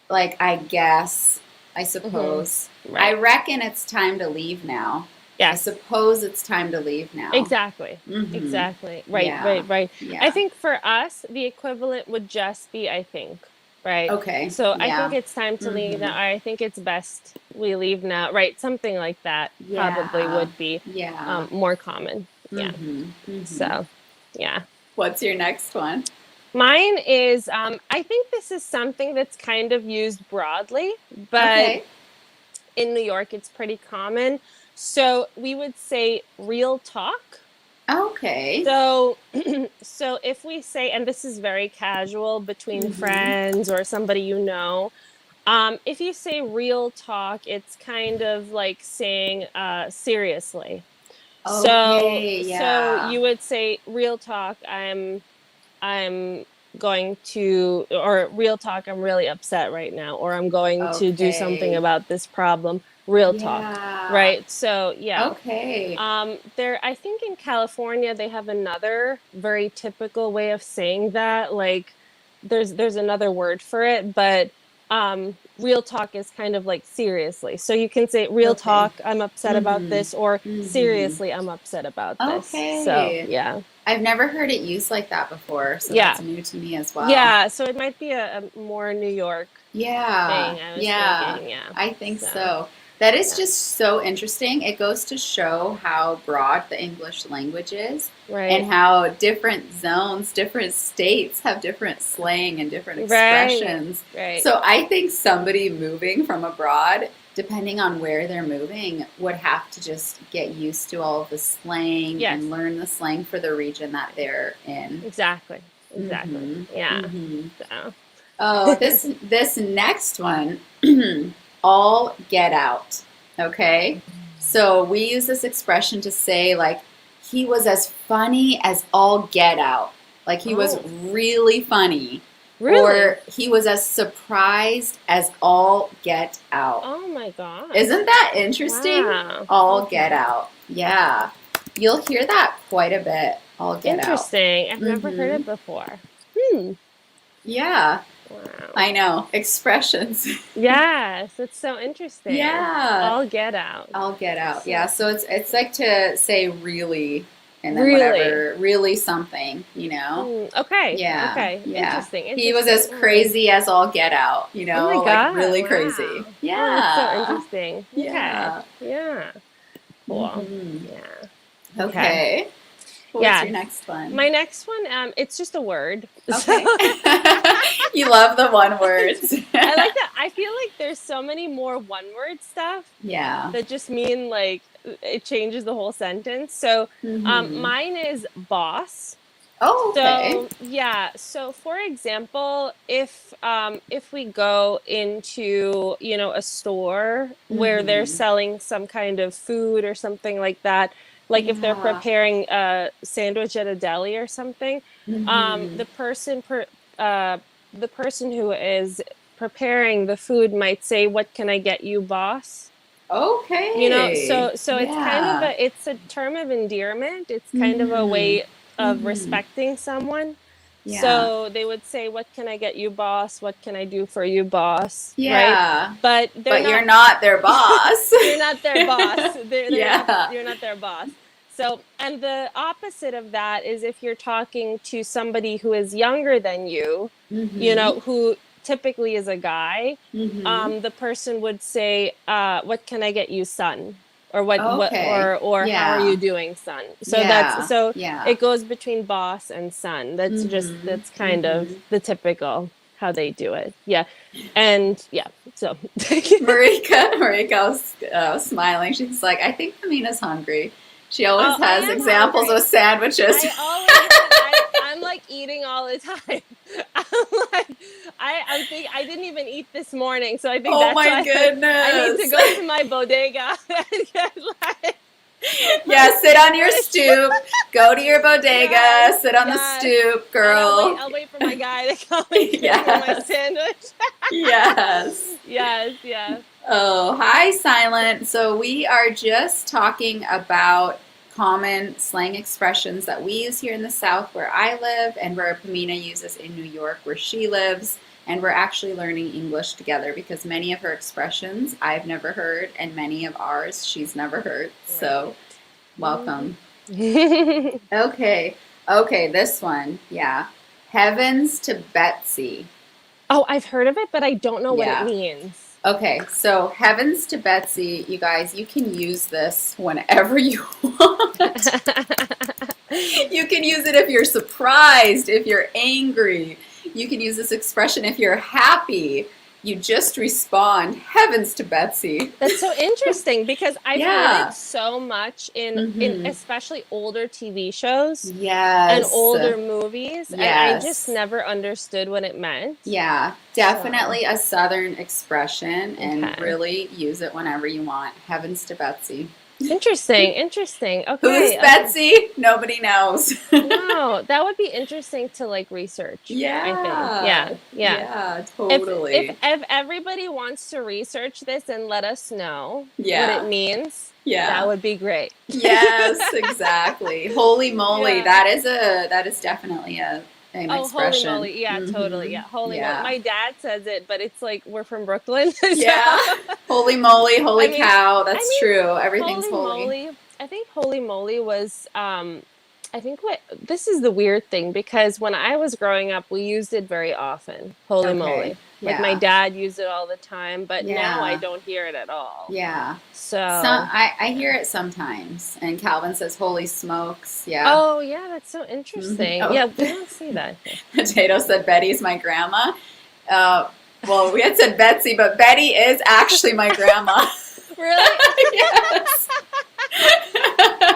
Speaker 1: like I guess, I
Speaker 2: Hmm.
Speaker 1: suppose. I
Speaker 2: Right.
Speaker 1: reckon it's time to leave now. I
Speaker 2: Yes.
Speaker 1: suppose it's time to leave now.
Speaker 2: Exactly.
Speaker 1: Mm-hmm.
Speaker 2: Exactly. Right,
Speaker 1: Yeah.
Speaker 2: right, right. I
Speaker 1: Yeah.
Speaker 2: think for us, the equivalent would just be I think, right?
Speaker 1: Okay.
Speaker 2: So I think
Speaker 1: Yeah.
Speaker 2: it's time to leave
Speaker 1: Mm-hmm.
Speaker 2: now. I think it's best we leave now, right? Something like that probably
Speaker 1: Yeah.
Speaker 2: would be
Speaker 1: Yeah.
Speaker 2: more common. Yeah.
Speaker 1: Mm-hmm. Mm-hmm.
Speaker 2: So, yeah.
Speaker 1: What's your next one?
Speaker 2: Mine is, I think this is something that's kind of used broadly, but
Speaker 1: Okay.
Speaker 2: in New York, it's pretty common. So we would say real talk.
Speaker 1: Okay.
Speaker 2: So, so if we say, and this is very casual between
Speaker 1: Mm-hmm.
Speaker 2: friends or somebody you know, if you say real talk, it's kind of like saying seriously. So,
Speaker 1: Okay.
Speaker 2: so
Speaker 1: Yeah.
Speaker 2: you would say real talk. I'm going to, or real talk, I'm really upset right now, or I'm going to do something
Speaker 1: Okay.
Speaker 2: about this problem, real talk,
Speaker 1: Yeah.
Speaker 2: right? So, yeah.
Speaker 1: Okay.
Speaker 2: I think in California they have another very typical way of saying that. Like, there's another word for it, but real talk is kind of like seriously. So you can say real
Speaker 1: Okay.
Speaker 2: talk, I'm upset about
Speaker 1: Mm-hmm.
Speaker 2: this, or
Speaker 1: Mm-hmm.
Speaker 2: seriously, I'm upset about this. So
Speaker 1: Okay.
Speaker 2: yeah,
Speaker 1: I've never heard it used like that before, so that's
Speaker 2: yeah.
Speaker 1: new to me as well.
Speaker 2: Yeah, so it might be a more New York
Speaker 1: Yeah,
Speaker 2: thing, I was
Speaker 1: yeah,
Speaker 2: thinking. Yeah.
Speaker 1: I think
Speaker 2: So,
Speaker 1: so. That is
Speaker 2: yeah.
Speaker 1: just so interesting. It goes to show how broad the English language is and
Speaker 2: Right.
Speaker 1: how different zones, different states have different slang and different
Speaker 2: Right.
Speaker 1: expressions.
Speaker 2: Right.
Speaker 1: So I think somebody moving from abroad, depending on where they're moving, would have to just get used to all of the slang and
Speaker 2: Yes.
Speaker 1: learn the slang for the region that they're in.
Speaker 2: Exactly. Exactly.
Speaker 1: Mm-hmm.
Speaker 2: Yeah.
Speaker 1: Mm-hmm.
Speaker 2: So.
Speaker 1: Oh, this next one, all get out. Okay? So we use this expression to say like he was as funny as all get out. Like he was
Speaker 2: Oh,
Speaker 1: really funny.
Speaker 2: really?
Speaker 1: Or he was as surprised as all get out.
Speaker 2: Oh my gosh.
Speaker 1: Isn't that interesting?
Speaker 2: Wow.
Speaker 1: All get
Speaker 2: Okay.
Speaker 1: out. Yeah. You'll hear that quite a bit. All get out.
Speaker 2: Interesting. I've never heard
Speaker 1: Mm-hmm.
Speaker 2: it before. Hmm.
Speaker 1: Yeah.
Speaker 2: Wow.
Speaker 1: I know. Expressions.
Speaker 2: Yes, it's so interesting.
Speaker 1: Yeah.
Speaker 2: I'll get out.
Speaker 1: I'll get out. Yeah.
Speaker 2: So,
Speaker 1: So it's like to say really and then
Speaker 2: really?
Speaker 1: whatever, really something, you know?
Speaker 2: Okay.
Speaker 1: Yeah.
Speaker 2: Okay.
Speaker 1: Yeah.
Speaker 2: Interesting.
Speaker 1: He was
Speaker 2: Interesting.
Speaker 1: as
Speaker 2: All right.
Speaker 1: crazy as all get out, you
Speaker 2: Oh my
Speaker 1: know, like
Speaker 2: God.
Speaker 1: really crazy.
Speaker 2: Wow. Oh, that's so
Speaker 1: Yeah.
Speaker 2: interesting. Okay.
Speaker 1: Yeah.
Speaker 2: Yeah. Cool.
Speaker 1: Hmm.
Speaker 2: Yeah. Okay.
Speaker 1: Okay. What's
Speaker 2: Yeah.
Speaker 1: your next one?
Speaker 2: My next one, it's just a word. So
Speaker 1: Okay. You love the one words.
Speaker 2: I like that. I feel like there's so many more one word stuff
Speaker 1: Yeah.
Speaker 2: that just mean like it changes the whole sentence. So
Speaker 1: Hmm.
Speaker 2: mine is boss.
Speaker 1: Oh, okay.
Speaker 2: So yeah, so for example, if we go into, a store where they're
Speaker 1: Hmm.
Speaker 2: selling some kind of food or something like that, like if they're
Speaker 1: Yeah.
Speaker 2: preparing a sandwich at a deli or something, um,
Speaker 1: Hmm.
Speaker 2: the person per, uh, the person who is preparing the food might say, "What can I get you, boss?"
Speaker 1: Okay.
Speaker 2: So it's kind of
Speaker 1: Yeah.
Speaker 2: it's a term of endearment. It's kind of a
Speaker 1: Hmm.
Speaker 2: way of
Speaker 1: Hmm.
Speaker 2: respecting someone.
Speaker 1: Yeah.
Speaker 2: So they would say, "What can I get you, boss? What can I do for you, boss?" Right?
Speaker 1: Yeah.
Speaker 2: But they're
Speaker 1: But you're
Speaker 2: not
Speaker 1: not their boss.
Speaker 2: you're not their boss. They're not
Speaker 1: Yeah.
Speaker 2: you're not their boss. So, and the opposite of that is if you're talking to somebody who is younger than you,
Speaker 1: Hmm.
Speaker 2: who typically is a guy,
Speaker 1: Hmm.
Speaker 2: the person would say, "What can I get you, son?" or what
Speaker 1: Okay.
Speaker 2: or how are
Speaker 1: Yeah.
Speaker 2: you doing, son? So
Speaker 1: Yeah. Yeah.
Speaker 2: it goes between boss and son.
Speaker 1: Mm-hmm.
Speaker 2: That's kind of
Speaker 1: Mm-hmm.
Speaker 2: the typical how they do it. Yeah. And yeah, so
Speaker 1: Marika was smiling. She's like, I think Pamina's hungry. She always
Speaker 2: oh, I
Speaker 1: has
Speaker 2: am
Speaker 1: examples
Speaker 2: hungry.
Speaker 1: with sandwiches.
Speaker 2: I always listen. I'm like eating all the time. I'm like I didn't even eat this morning, so I think
Speaker 1: Oh
Speaker 2: that's
Speaker 1: my
Speaker 2: why I need to
Speaker 1: goodness.
Speaker 2: go to my bodega and get
Speaker 1: Yeah, sit on your
Speaker 2: sandwich.
Speaker 1: stoop, go to your
Speaker 2: Yes,
Speaker 1: bodega, sit on the
Speaker 2: yes.
Speaker 1: stoop,
Speaker 2: And
Speaker 1: girl.
Speaker 2: I'll wait for my guy to come and give me my
Speaker 1: Yes.
Speaker 2: sandwich.
Speaker 1: Yes.
Speaker 2: Yes, yes.
Speaker 1: Oh, hi, Silent. So we are just talking about common slang expressions that we use here in the South where I live and where Pamina uses in New York where she lives. And we're actually learning English together because many of her expressions I've never heard and many of ours she's never heard. So
Speaker 2: Right.
Speaker 1: welcome.
Speaker 2: Mhm.
Speaker 1: Okay. Okay, this one. Yeah. Heavens to Betsy.
Speaker 2: Oh, I've heard of it, but I don't know what it
Speaker 1: Yeah.
Speaker 2: means.
Speaker 1: Okay, so heavens to Betsy, you guys, you can use this whenever you want. You can use it if you're surprised, if you're angry. You can use this expression if you're happy. You just respond, heavens to Betsy.
Speaker 2: That's so interesting because I've heard it
Speaker 1: Yeah.
Speaker 2: so much in
Speaker 1: Mm-hmm.
Speaker 2: especially older TV shows and
Speaker 1: Yes.
Speaker 2: older movies, and I just
Speaker 1: Yes.
Speaker 2: never understood what it meant.
Speaker 1: Yeah,
Speaker 2: So,
Speaker 1: definitely a Southern expression and
Speaker 2: okay.
Speaker 1: really use it whenever you want. Heavens to Betsy.
Speaker 2: Interesting, interesting.
Speaker 1: Who's
Speaker 2: Okay, okay.
Speaker 1: Betsy? Nobody knows.
Speaker 2: No, that would be interesting to like research, I think.
Speaker 1: Yeah,
Speaker 2: Yeah, yeah.
Speaker 1: yeah, totally.
Speaker 2: If everybody wants to research this and let us know what it
Speaker 1: Yeah,
Speaker 2: means, that
Speaker 1: yeah.
Speaker 2: would be great.
Speaker 1: Yes, exactly. Holy moly,
Speaker 2: Yeah.
Speaker 1: that is definitely an
Speaker 2: Oh, holy
Speaker 1: expression.
Speaker 2: moly. Yeah, totally.
Speaker 1: Mm-hmm.
Speaker 2: Yeah, holy moly.
Speaker 1: Yeah.
Speaker 2: My dad says it, but it's like we're from Brooklyn. So,
Speaker 1: Yeah. Holy moly,
Speaker 2: I
Speaker 1: holy
Speaker 2: mean,
Speaker 1: cow.
Speaker 2: I
Speaker 1: That's
Speaker 2: mean,
Speaker 1: true. Everything's
Speaker 2: holy
Speaker 1: holy.
Speaker 2: moly. I think holy moly was I think what this is the weird thing because when I was growing up, we used it very often. Holy
Speaker 1: Okay.
Speaker 2: moly. Like my
Speaker 1: Yeah.
Speaker 2: dad used it all the time, but now I
Speaker 1: Yeah.
Speaker 2: don't hear it at all.
Speaker 1: Yeah.
Speaker 2: So,
Speaker 1: I hear it sometimes. And Calvin says, Holy smokes. Yeah.
Speaker 2: oh yeah, that's so
Speaker 1: Mhm.
Speaker 2: interesting.
Speaker 1: Oh,
Speaker 2: Yeah, we don't see that here.
Speaker 1: Potato said Betty's my grandma. Uh, well, we had said Betsy, but Betty is actually my grandma.
Speaker 2: Really?
Speaker 1: Yes.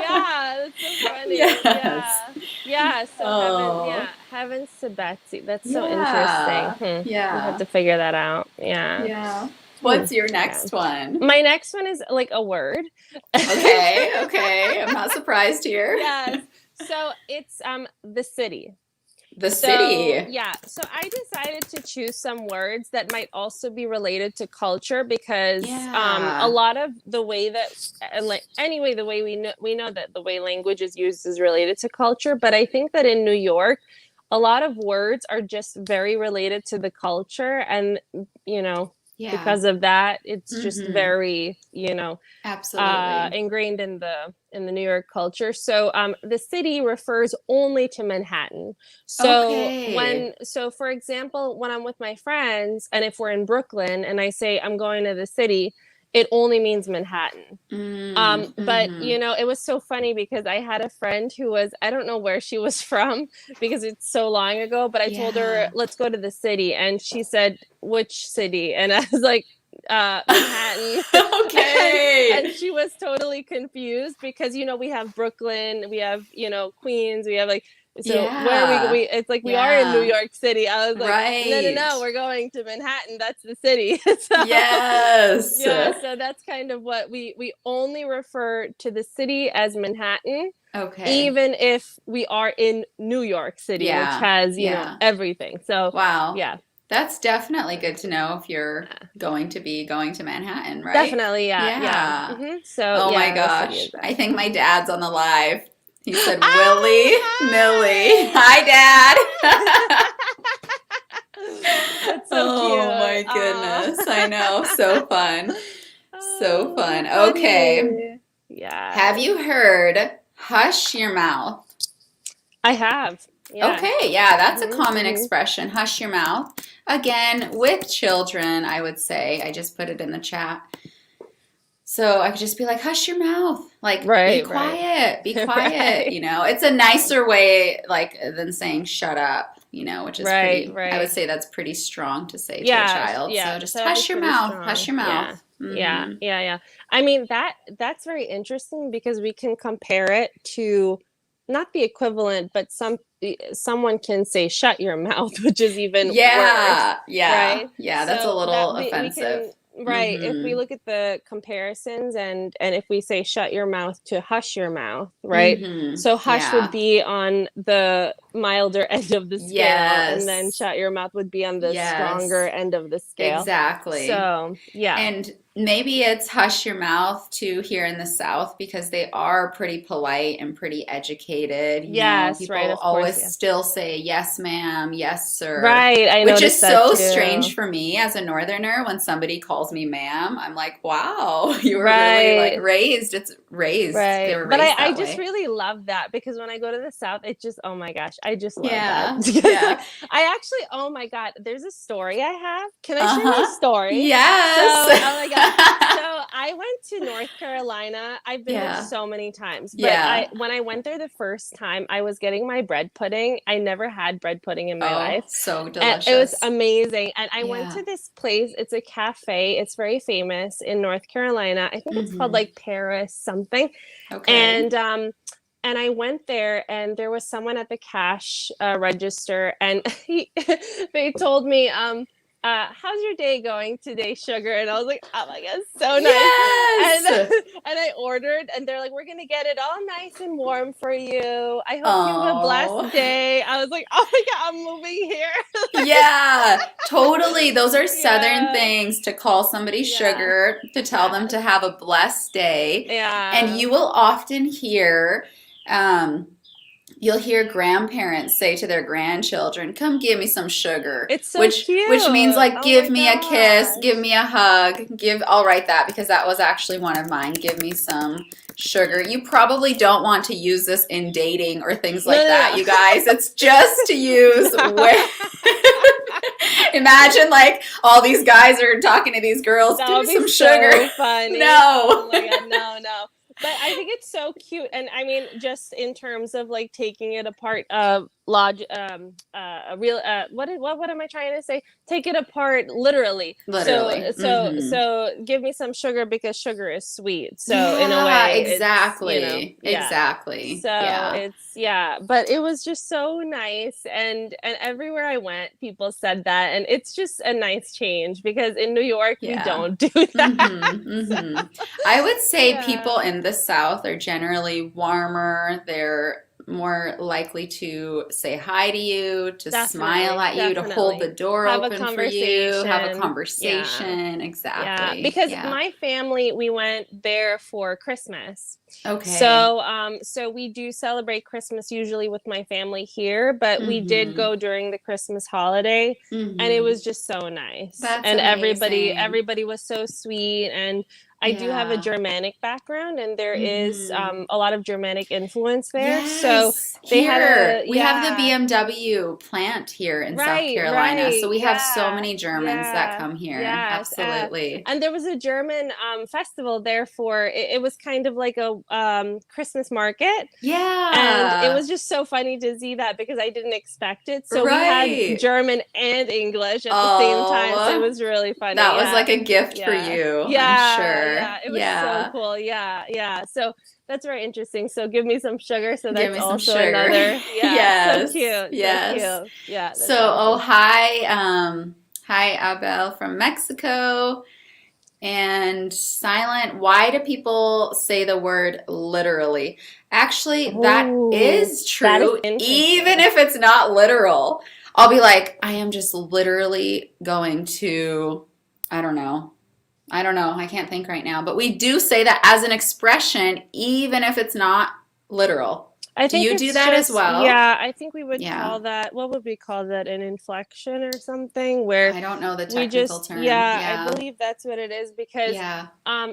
Speaker 2: Yeah, that's so funny.
Speaker 1: Yes.
Speaker 2: Yeah. Yeah, so
Speaker 1: Oh,
Speaker 2: heavens to Betsy. That's so interesting.
Speaker 1: yeah.
Speaker 2: We'll have
Speaker 1: Yeah.
Speaker 2: to figure that out. Yeah.
Speaker 1: Yeah.
Speaker 2: Hmm.
Speaker 1: What's your
Speaker 2: Okay.
Speaker 1: next one?
Speaker 2: My next one is like a word.
Speaker 1: Okay, okay. I'm not surprised here.
Speaker 2: Yes. So it's the city.
Speaker 1: The
Speaker 2: So,
Speaker 1: city.
Speaker 2: yeah, so I decided to choose some words that might also be related to culture because a
Speaker 1: Yeah.
Speaker 2: lot of the way that like anyway the way we know that the way language is used is related to culture, but I think that in New York a lot of words are just very related to the culture and you know
Speaker 1: Yeah.
Speaker 2: because of that it's just
Speaker 1: Mm-hmm.
Speaker 2: very
Speaker 1: Absolutely.
Speaker 2: ingrained in the New York culture. So the city refers only to Manhattan.
Speaker 1: Okay.
Speaker 2: So for example, when I'm with my friends and if we're in Brooklyn and I say I'm going to the city, it only means Manhattan. But
Speaker 1: Mm-hmm.
Speaker 2: you know, it was so funny because I had a friend who was, I don't know where she was from because it's so long ago, but I told her,
Speaker 1: Yeah.
Speaker 2: let's go to the city. And she said, which city? And I was like, Manhattan. and
Speaker 1: Okay.
Speaker 2: and she was totally confused because you know we have Brooklyn, we have you know Queens, we have like so where
Speaker 1: Yeah.
Speaker 2: we it's like we are in New
Speaker 1: Yeah.
Speaker 2: York City. I was like, no, no,
Speaker 1: Right.
Speaker 2: no, we're going to Manhattan. That's the city. So
Speaker 1: Yes.
Speaker 2: yeah, so that's kind of what we only refer to the city as Manhattan,
Speaker 1: Okay.
Speaker 2: even if we are in New York City, which
Speaker 1: Yeah.
Speaker 2: has you know
Speaker 1: Yeah.
Speaker 2: everything. So
Speaker 1: Wow.
Speaker 2: yeah,
Speaker 1: That's definitely good to know if you're going to be going to Manhattan, right?
Speaker 2: definitely, yeah, yeah.
Speaker 1: Yeah.
Speaker 2: So
Speaker 1: Oh my
Speaker 2: yeah, the city
Speaker 1: gosh.
Speaker 2: is that.
Speaker 1: I think my dad's on the live. He said, Willie, Nilly.
Speaker 2: Oh,
Speaker 1: Hi, Dad.
Speaker 2: hi! That's so
Speaker 1: Oh
Speaker 2: cute.
Speaker 1: my goodness. I know. So fun. So
Speaker 2: Oh,
Speaker 1: fun. Okay.
Speaker 2: funny.
Speaker 1: Have
Speaker 2: Yes,
Speaker 1: you heard hush your mouth?
Speaker 2: I have. Yeah.
Speaker 1: Okay, yeah, that's a
Speaker 2: hmm
Speaker 1: common
Speaker 2: hmm
Speaker 1: expression. Hush your mouth. Again, with children, I would say. I just put it in the chat. So I could just be like, hush your mouth, like
Speaker 2: Right, right.
Speaker 1: be quiet,
Speaker 2: Right.
Speaker 1: you know. It's a nicer way like than saying shut up, which is
Speaker 2: Right,
Speaker 1: pretty, I would
Speaker 2: right.
Speaker 1: say that's pretty strong to say to a
Speaker 2: Yeah,
Speaker 1: child.
Speaker 2: yeah,
Speaker 1: So just
Speaker 2: that is pretty
Speaker 1: hush
Speaker 2: strong.
Speaker 1: your
Speaker 2: Yeah.
Speaker 1: mouth.
Speaker 2: Yeah,
Speaker 1: Mm-hmm.
Speaker 2: yeah, yeah. I mean, that's very interesting because we can compare it to not the equivalent, but someone can say shut your mouth, which is even worse,
Speaker 1: Yeah, yeah,
Speaker 2: right?
Speaker 1: yeah, that's a
Speaker 2: So that
Speaker 1: little
Speaker 2: we
Speaker 1: offensive.
Speaker 2: can, right, if we
Speaker 1: Mm-hmm.
Speaker 2: look at the comparisons and if we say shut your mouth to hush your mouth, right?
Speaker 1: Mm-hmm.
Speaker 2: So hush would
Speaker 1: Yeah.
Speaker 2: be on the milder end of the scale, and then
Speaker 1: Yes.
Speaker 2: shut your mouth would be on the stronger
Speaker 1: Yes.
Speaker 2: end of the scale.
Speaker 1: Exactly.
Speaker 2: So, yeah.
Speaker 1: And maybe it's hush your mouth too here in the South because they are pretty polite and pretty educated.
Speaker 2: Yes, right,
Speaker 1: People
Speaker 2: of course,
Speaker 1: always
Speaker 2: yeah.
Speaker 1: still say yes, ma'am, yes, sir,
Speaker 2: Right, I
Speaker 1: which
Speaker 2: noticed
Speaker 1: is
Speaker 2: that
Speaker 1: so
Speaker 2: too.
Speaker 1: strange for me as a Northerner when somebody calls me ma'am. I'm like, wow, you were really like
Speaker 2: Right.
Speaker 1: raised. It's raised. They
Speaker 2: Right.
Speaker 1: were
Speaker 2: But
Speaker 1: raised
Speaker 2: I
Speaker 1: that
Speaker 2: just
Speaker 1: way.
Speaker 2: really love that because when I go to the South, it just, oh my gosh, I just love that.
Speaker 1: Yeah.
Speaker 2: Because like
Speaker 1: Yeah.
Speaker 2: I actually, oh my God, there's a story I have. Can I share my
Speaker 1: Uh-huh.
Speaker 2: story? So,
Speaker 1: Yes.
Speaker 2: oh my gosh. So I went to North Carolina. I've been there
Speaker 1: Yeah.
Speaker 2: so many times, but
Speaker 1: Yeah.
Speaker 2: when I went there the first time, I was getting my bread pudding. I never had bread pudding in my
Speaker 1: Oh,
Speaker 2: life.
Speaker 1: so
Speaker 2: And it was
Speaker 1: delicious.
Speaker 2: amazing. And I went
Speaker 1: Yeah.
Speaker 2: to this place. It's a cafe. It's very famous in North Carolina. I think it's called
Speaker 1: Mm-hmm.
Speaker 2: like Paris something.
Speaker 1: Okay.
Speaker 2: And I went there, and there was someone at the cash register, and they told me, "How's your day going today, sugar?" And I was like, "Oh my god, so nice!" And
Speaker 1: Yes.
Speaker 2: and I ordered, and they're like, "We're gonna get it all nice and warm for you. I hope you have a
Speaker 1: Oh.
Speaker 2: blessed day." I was like, "Oh my god, I'm moving here!"
Speaker 1: Yeah, totally. Those are Southern
Speaker 2: Yeah,
Speaker 1: things to call somebody
Speaker 2: yeah,
Speaker 1: sugar, to tell them
Speaker 2: yes,
Speaker 1: to have a blessed day. And
Speaker 2: yeah.
Speaker 1: you will often hear, um, you'll hear grandparents say to their grandchildren, "Come give me some sugar,"
Speaker 2: It's so
Speaker 1: which means
Speaker 2: cute.
Speaker 1: like
Speaker 2: Oh
Speaker 1: give
Speaker 2: my
Speaker 1: me a kiss, give
Speaker 2: gosh.
Speaker 1: me a hug, give I'll write that because that was actually one of mine. Give me some sugar. You probably don't want to use this in dating or things
Speaker 2: No,
Speaker 1: like that,
Speaker 2: no,
Speaker 1: you guys. It's just to use
Speaker 2: no.
Speaker 1: with imagine like all these guys are talking to these girls,
Speaker 2: That
Speaker 1: give
Speaker 2: would
Speaker 1: me
Speaker 2: be
Speaker 1: some sugar.
Speaker 2: so funny. Oh
Speaker 1: No.
Speaker 2: my God, no, no. But I think it's so cute. And I mean, just in terms of like taking it apart, a real, what am I trying to say? Take it apart literally. So,
Speaker 1: Literally.
Speaker 2: so,
Speaker 1: Mm-hmm.
Speaker 2: so give me some sugar because sugar is sweet. So in a
Speaker 1: Yeah,
Speaker 2: way, it's,
Speaker 1: exactly.
Speaker 2: yeah.
Speaker 1: Exactly.
Speaker 2: So
Speaker 1: Yeah.
Speaker 2: it's, yeah, but it was just so nice, and everywhere I went people said that, and it's just a nice change because in New York we
Speaker 1: Yeah.
Speaker 2: don't do that.
Speaker 1: Mm-hmm.
Speaker 2: So,
Speaker 1: Mm-hmm. I would say people
Speaker 2: yeah,
Speaker 1: in the South are generally warmer. They're more likely to say hi to you, to smile
Speaker 2: definitely,
Speaker 1: at you, to hold the
Speaker 2: definitely
Speaker 1: door
Speaker 2: have a
Speaker 1: open for you, have a
Speaker 2: conversation. Yeah.
Speaker 1: conversation.
Speaker 2: Yeah,
Speaker 1: Exactly.
Speaker 2: because
Speaker 1: Yeah.
Speaker 2: my family, we went there for Christmas.
Speaker 1: Okay.
Speaker 2: So, so we do celebrate Christmas usually with my family here, but we did
Speaker 1: Mm-hmm.
Speaker 2: go during the Christmas holiday, and it
Speaker 1: Mm-hmm.
Speaker 2: was just so nice.
Speaker 1: That's
Speaker 2: And
Speaker 1: amazing.
Speaker 2: everybody was so sweet. And I do have a
Speaker 1: Yeah.
Speaker 2: Germanic background, and there is
Speaker 1: Mm-hmm.
Speaker 2: a lot of Germanic influence there. So
Speaker 1: Yes,
Speaker 2: they had
Speaker 1: here
Speaker 2: a,
Speaker 1: we have the
Speaker 2: yeah.
Speaker 1: BMW plant here in South
Speaker 2: Right,
Speaker 1: Carolina. So
Speaker 2: right.
Speaker 1: we have so
Speaker 2: Yeah.
Speaker 1: many Germans that
Speaker 2: Yeah.
Speaker 1: come here.
Speaker 2: Yes.
Speaker 1: Absolutely.
Speaker 2: And there was a German festival there for it was kind of like a Christmas market. And it
Speaker 1: Yeah,
Speaker 2: was just so funny to see that because I didn't expect it. So we had
Speaker 1: right.
Speaker 2: German and English at the same time. So it
Speaker 1: Oh,
Speaker 2: was really funny.
Speaker 1: that was
Speaker 2: Yeah.
Speaker 1: like a gift for
Speaker 2: Yeah.
Speaker 1: you, I'm
Speaker 2: Yeah.
Speaker 1: sure.
Speaker 2: Yeah. It was so
Speaker 1: Yeah.
Speaker 2: cool. Yeah. Yeah. So that's very interesting. So give me some sugar. So
Speaker 1: Give
Speaker 2: that's
Speaker 1: me some
Speaker 2: also
Speaker 1: sugar.
Speaker 2: another. Yeah. So
Speaker 1: Yes,
Speaker 2: cute. So
Speaker 1: yes.
Speaker 2: cute. Yeah.
Speaker 1: So,
Speaker 2: That's
Speaker 1: oh,
Speaker 2: awesome.
Speaker 1: hi, hi, Abel from Mexico. And silent, why do people say the word literally? Actually, that
Speaker 2: Oh,
Speaker 1: is
Speaker 2: that is
Speaker 1: true, even
Speaker 2: interesting.
Speaker 1: if it's not literal. I'll be like, I am just literally going to, I don't know. I don't know. I can't think right now. But we do say that as an expression, even if it's not literal.
Speaker 2: I
Speaker 1: Do
Speaker 2: think
Speaker 1: you do
Speaker 2: it's
Speaker 1: that as
Speaker 2: just,
Speaker 1: well?
Speaker 2: yeah, I think we would
Speaker 1: Yeah.
Speaker 2: call that, what would we call that? An inflection or something where
Speaker 1: I don't know the
Speaker 2: we
Speaker 1: technical
Speaker 2: just,
Speaker 1: term.
Speaker 2: yeah, I
Speaker 1: Yeah.
Speaker 2: believe that's what it is because
Speaker 1: Yeah.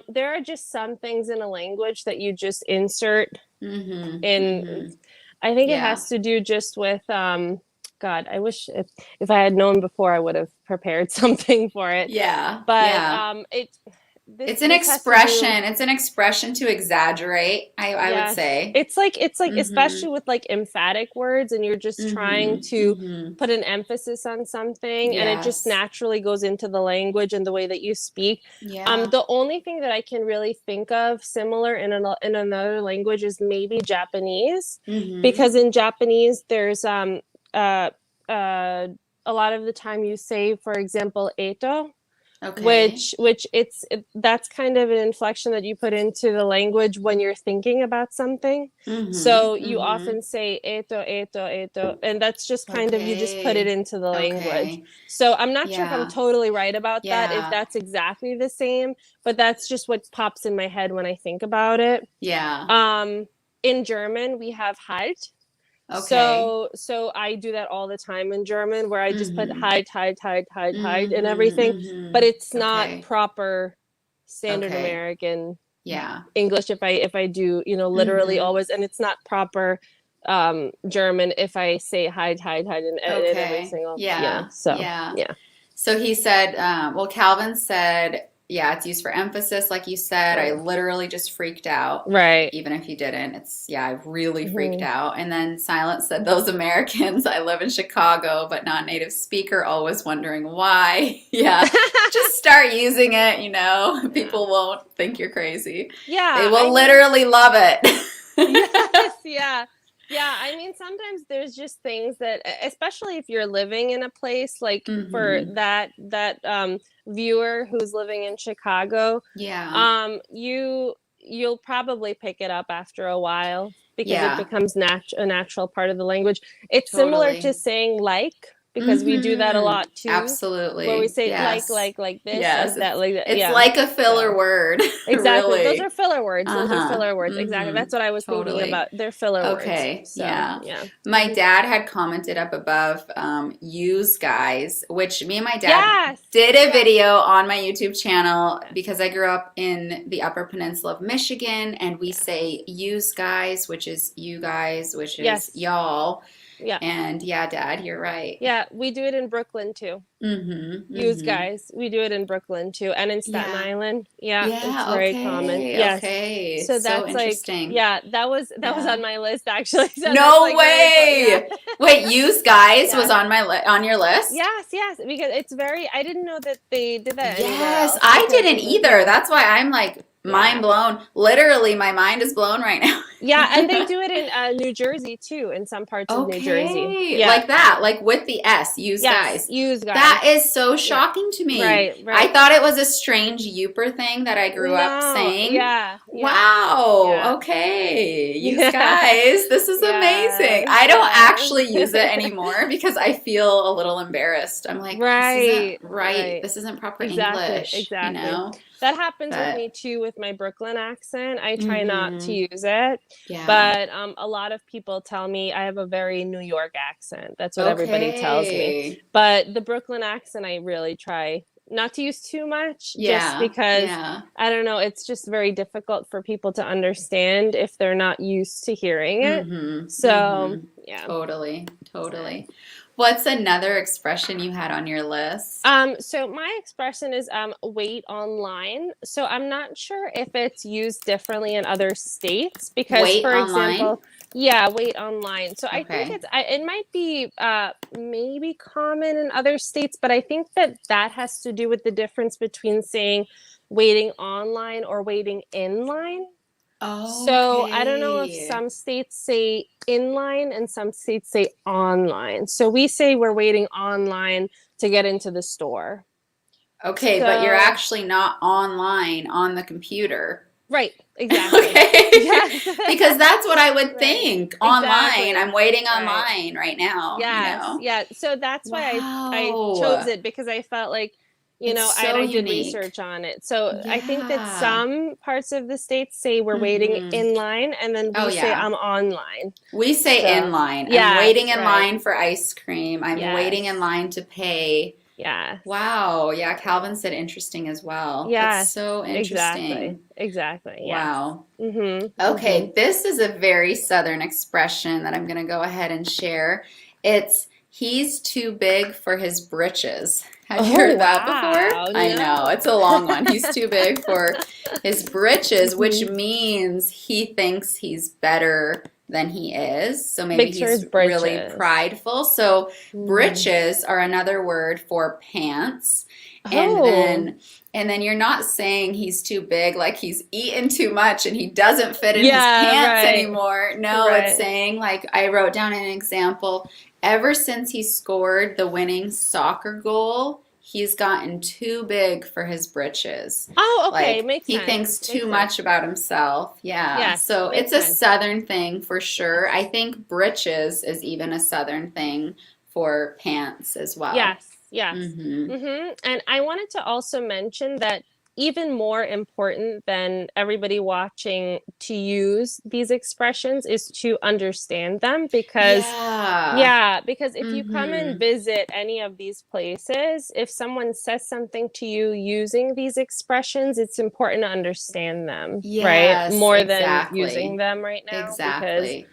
Speaker 2: there are just some things in a language that you just insert
Speaker 1: Mm-hmm.
Speaker 2: in.
Speaker 1: Mm-hmm.
Speaker 2: I think it
Speaker 1: Yeah.
Speaker 2: has to do just with, God, I wish if I had known before, I would have prepared something for it.
Speaker 1: Yeah.
Speaker 2: But
Speaker 1: Yeah. It's an
Speaker 2: this has to do.
Speaker 1: expression. It's an expression to exaggerate, I would
Speaker 2: Yes.
Speaker 1: say.
Speaker 2: It's like
Speaker 1: Mm-hmm.
Speaker 2: especially with like emphatic words and you're just trying
Speaker 1: Mm-hmm.
Speaker 2: to
Speaker 1: Mm-hmm.
Speaker 2: put an emphasis on something and it just
Speaker 1: Yes.
Speaker 2: naturally goes into the language and the way that you speak.
Speaker 1: Yeah.
Speaker 2: The only thing that I can really think of similar in another language is maybe Japanese,
Speaker 1: Mm-hmm.
Speaker 2: because in Japanese there's uh uh a lot of the time you say, for example, eto,
Speaker 1: Okay.
Speaker 2: which that's kind of an inflection that you put into the language when you're thinking about something.
Speaker 1: Mm-hmm.
Speaker 2: So you
Speaker 1: Mm-hmm.
Speaker 2: often say eto, eto, eto, and that's just kind of, you just put it
Speaker 1: Okay.
Speaker 2: into the language.
Speaker 1: Okay.
Speaker 2: So I'm not sure if I'm
Speaker 1: Yeah.
Speaker 2: totally right about that, if
Speaker 1: Yeah.
Speaker 2: that's exactly the same, but that's just what pops in my head when I think about it.
Speaker 1: Yeah.
Speaker 2: um in German we have halt.
Speaker 1: Okay.
Speaker 2: So I do that all the time in German, where I just put
Speaker 1: Mm-hmm.
Speaker 2: halt and
Speaker 1: Mm-hmm.
Speaker 2: everything, but it's
Speaker 1: Mm-hmm.
Speaker 2: not
Speaker 1: Okay.
Speaker 2: proper standard
Speaker 1: Okay.
Speaker 2: American
Speaker 1: Yeah.
Speaker 2: English if I do, literally
Speaker 1: Mm-hmm.
Speaker 2: always, and it's not proper German if I say halt in every
Speaker 1: Okay.
Speaker 2: single,
Speaker 1: Yeah.
Speaker 2: so
Speaker 1: Yeah.
Speaker 2: yeah.
Speaker 1: So he said, well, Calvin said, yeah, it's used for emphasis, like you said. I
Speaker 2: Right.
Speaker 1: literally just freaked out.
Speaker 2: Right.
Speaker 1: Even if you didn't, yeah, I really freaked
Speaker 2: Hmm.
Speaker 1: out. And then Silence said, those Americans, I live in Chicago, but not native speaker, always wondering why. Yeah, just start using it,
Speaker 2: Yeah.
Speaker 1: people won't think you're crazy. They
Speaker 2: Yeah, I
Speaker 1: will
Speaker 2: mean,
Speaker 1: literally love it.
Speaker 2: yes, yeah. Yeah, I mean, sometimes there's just things that, especially if you're living in a place, like for
Speaker 1: Hmm.
Speaker 2: that viewer who's living in Chicago,
Speaker 1: Yeah,
Speaker 2: you'll probably pick it up after a while because it
Speaker 1: yeah,
Speaker 2: becomes a natural part of the language. It's similar to
Speaker 1: totally.
Speaker 2: saying like, because we do that a
Speaker 1: Mm-hmm.
Speaker 2: lot too, where we
Speaker 1: Absolutely.
Speaker 2: say
Speaker 1: Yes.
Speaker 2: like this,
Speaker 1: Yes. It's
Speaker 2: like that.
Speaker 1: it's
Speaker 2: Yeah.
Speaker 1: like a filler
Speaker 2: So
Speaker 1: word,
Speaker 2: exactly. Those are
Speaker 1: really.
Speaker 2: filler words. Those are
Speaker 1: Uh-huh.
Speaker 2: filler words. Exactly.
Speaker 1: Mm-hmm.
Speaker 2: That's what I was thinking
Speaker 1: Totally.
Speaker 2: about. They're filler words.
Speaker 1: Okay.
Speaker 2: So,
Speaker 1: Yeah.
Speaker 2: yeah.
Speaker 1: My
Speaker 2: Hmm.
Speaker 1: dad had commented up above, use guys, which me and my dad
Speaker 2: Yes.
Speaker 1: did a
Speaker 2: Yes.
Speaker 1: video on my YouTube channel
Speaker 2: Yes.
Speaker 1: because I grew up in the Upper Peninsula of Michigan and we
Speaker 2: Yes.
Speaker 1: say use guys, which is you guys, which is
Speaker 2: Yes.
Speaker 1: y'all.
Speaker 2: Yeah.
Speaker 1: And yeah, Dad, you're right.
Speaker 2: Yeah. We do it in Brooklyn too.
Speaker 1: Mm-hmm.
Speaker 2: Use
Speaker 1: Mm-hmm.
Speaker 2: guys. We do it in Brooklyn too. And in Staten
Speaker 1: Yeah.
Speaker 2: Island. Yeah. It's
Speaker 1: Yeah,
Speaker 2: very common.
Speaker 1: okay,
Speaker 2: Yes.
Speaker 1: okay.
Speaker 2: So
Speaker 1: So
Speaker 2: that's like,
Speaker 1: interesting.
Speaker 2: yeah, that was
Speaker 1: Yeah.
Speaker 2: on my list actually. So that's
Speaker 1: No
Speaker 2: like very cool. Yeah.
Speaker 1: way. Wait, use guys was
Speaker 2: Yes.
Speaker 1: on on your list?
Speaker 2: Yes, yes, because it's very, I didn't know that they did that anywhere
Speaker 1: Yes,
Speaker 2: else,
Speaker 1: I
Speaker 2: because
Speaker 1: didn't either.
Speaker 2: yeah,
Speaker 1: That's why I'm like mind
Speaker 2: yeah.
Speaker 1: blown. Literally, my mind is blown right now.
Speaker 2: Yeah, and they do it in New Jersey too, in some parts of New Jersey.
Speaker 1: Okay,
Speaker 2: Yeah.
Speaker 1: like that, like with the S, use
Speaker 2: Yes,
Speaker 1: guys.
Speaker 2: use
Speaker 1: That
Speaker 2: guys.
Speaker 1: is so
Speaker 2: Yeah.
Speaker 1: shocking to me.
Speaker 2: Right,
Speaker 1: I
Speaker 2: right.
Speaker 1: thought it was a strange Youper thing that I grew up
Speaker 2: No,
Speaker 1: saying.
Speaker 2: yeah, yeah,
Speaker 1: Wow,
Speaker 2: yeah.
Speaker 1: okay, use
Speaker 2: Yeah.
Speaker 1: guys. This is amazing.
Speaker 2: Yes,
Speaker 1: I don't actually use it
Speaker 2: yes.
Speaker 1: anymore because I feel a little embarrassed. I'm like, this isn't
Speaker 2: Right,
Speaker 1: right.
Speaker 2: right.
Speaker 1: This isn't proper
Speaker 2: Exactly,
Speaker 1: English,
Speaker 2: exactly. That happens with
Speaker 1: But
Speaker 2: me too with my Brooklyn accent. I try not to
Speaker 1: mm-hmm.
Speaker 2: use it,
Speaker 1: Yeah.
Speaker 2: but a lot of people tell me I have a very New York accent. That's what everybody tells me.
Speaker 1: Okay.
Speaker 2: But the Brooklyn accent, I really try not to use too much, just
Speaker 1: Yeah.
Speaker 2: because
Speaker 1: Yeah.
Speaker 2: I don't know, it's just very difficult for people to understand if they're not used to hearing it.
Speaker 1: Mm-hmm.
Speaker 2: So,
Speaker 1: Mm-hmm.
Speaker 2: yeah.
Speaker 1: Totally.
Speaker 2: Yeah.
Speaker 1: Totally. What's another expression you had on your list?
Speaker 2: So my expression is wait online. So I'm not sure if it's used differently in other states because,
Speaker 1: Wait
Speaker 2: for
Speaker 1: online?
Speaker 2: example, yeah, wait online. So I think
Speaker 1: Okay.
Speaker 2: it might be maybe common in other states, but I think that has to do with the difference between saying waiting online or waiting in line. So I don't know if
Speaker 1: Okay.
Speaker 2: some states say inline and some states say online. So we say we're waiting online to get into the store.
Speaker 1: Okay, but you're
Speaker 2: So,
Speaker 1: actually not online on the computer.
Speaker 2: right, exactly.
Speaker 1: Okay.
Speaker 2: Yes.
Speaker 1: Because that's what I would
Speaker 2: Right.
Speaker 1: think. Online.
Speaker 2: Exactly.
Speaker 1: I'm waiting
Speaker 2: Right.
Speaker 1: online right now.
Speaker 2: Yes. Yeah. So that's why I chose
Speaker 1: Wow.
Speaker 2: it, because I felt like,
Speaker 1: It's so
Speaker 2: I did
Speaker 1: unique.
Speaker 2: research on it. So I think that
Speaker 1: Yeah.
Speaker 2: some parts of the states say we're waiting
Speaker 1: Mm-hmm.
Speaker 2: in line, and then
Speaker 1: Oh,
Speaker 2: we say
Speaker 1: yeah.
Speaker 2: I'm online.
Speaker 1: We say in
Speaker 2: So,
Speaker 1: line. I'm waiting
Speaker 2: yes,
Speaker 1: in
Speaker 2: right.
Speaker 1: line for ice cream. I'm waiting in
Speaker 2: Yes.
Speaker 1: line to pay.
Speaker 2: Yes.
Speaker 1: Wow. Yeah, Calvin said interesting as well. That's
Speaker 2: Yes.
Speaker 1: so
Speaker 2: Exactly.
Speaker 1: interesting.
Speaker 2: Exactly. Yes.
Speaker 1: Wow.
Speaker 2: Mhm. Mhm.
Speaker 1: Okay, this is a very Southern expression that I'm going to go ahead and share. It's he's too big for his britches. Have you
Speaker 2: Oh,
Speaker 1: heard that before?
Speaker 2: wow.
Speaker 1: I know, it's a
Speaker 2: No.
Speaker 1: long one. He's too big for his britches, which
Speaker 2: Mhm.
Speaker 1: means he thinks he's better than he is. So maybe
Speaker 2: Big for his
Speaker 1: he's really
Speaker 2: britches.
Speaker 1: prideful. So
Speaker 2: Mm.
Speaker 1: britches are another word for pants. And
Speaker 2: Oh,
Speaker 1: then and then you're not saying he's too big, like he's eaten too much and he doesn't fit in his
Speaker 2: yeah,
Speaker 1: pants
Speaker 2: right.
Speaker 1: anymore. No, it's
Speaker 2: Right.
Speaker 1: saying, like, I wrote down an example. Ever since he scored the winning soccer goal, he's gotten too big for his britches.
Speaker 2: Oh, okay.
Speaker 1: Like,
Speaker 2: Makes
Speaker 1: he thinks
Speaker 2: sense.
Speaker 1: too
Speaker 2: Makes sense.
Speaker 1: much about himself. Yeah.
Speaker 2: Yes,
Speaker 1: So it's
Speaker 2: makes
Speaker 1: a
Speaker 2: sense.
Speaker 1: southern thing for sure. I
Speaker 2: Yes.
Speaker 1: think britches is even a southern thing for pants as well.
Speaker 2: Yes, yes.
Speaker 1: Mm-hmm.
Speaker 2: And I wanted to also mention that even more important than everybody watching to use these expressions is to understand them because,
Speaker 1: Yeah.
Speaker 2: yeah, because if you come and
Speaker 1: Mm-hmm.
Speaker 2: visit any of these places, if someone says something to you using these expressions, it's important to understand them, right?
Speaker 1: Yes,
Speaker 2: More than using
Speaker 1: exactly.
Speaker 2: them right now because,
Speaker 1: Exactly.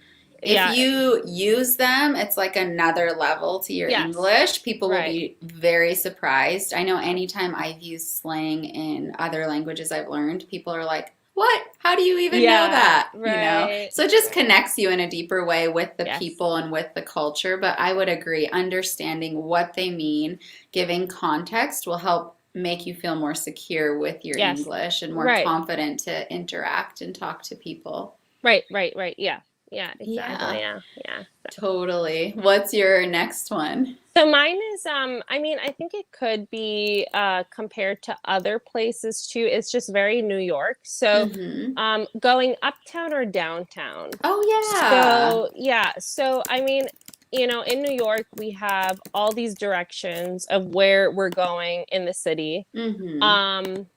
Speaker 1: If
Speaker 2: yeah,
Speaker 1: you use them, it's like another level to your
Speaker 2: yes,
Speaker 1: English. People will
Speaker 2: right.
Speaker 1: be very surprised. I know anytime I've used slang in other languages I've learned, people are like, "What? How do you even know
Speaker 2: Yeah,
Speaker 1: that?" You know?
Speaker 2: right,
Speaker 1: So it just
Speaker 2: right.
Speaker 1: connects you in a deeper way with the
Speaker 2: Yes.
Speaker 1: people and with the culture. But I would agree, understanding what they mean, giving context will help make you feel more secure with your
Speaker 2: Yes.
Speaker 1: English and more
Speaker 2: Right.
Speaker 1: confident to interact and talk to people.
Speaker 2: Right. Right. Right. Yeah. Yeah. Exactly.
Speaker 1: Yeah.
Speaker 2: Yeah. Yeah.
Speaker 1: Totally. What's your next one?
Speaker 2: So mine is I mean I think it could be compared to other places too. It's just very New York. So
Speaker 1: Mm-hmm.
Speaker 2: going uptown or downtown.
Speaker 1: Oh yeah.
Speaker 2: So yeah, so I mean, in New York we have all these directions of where we're going in the city.
Speaker 1: Mm-hmm.
Speaker 2: Um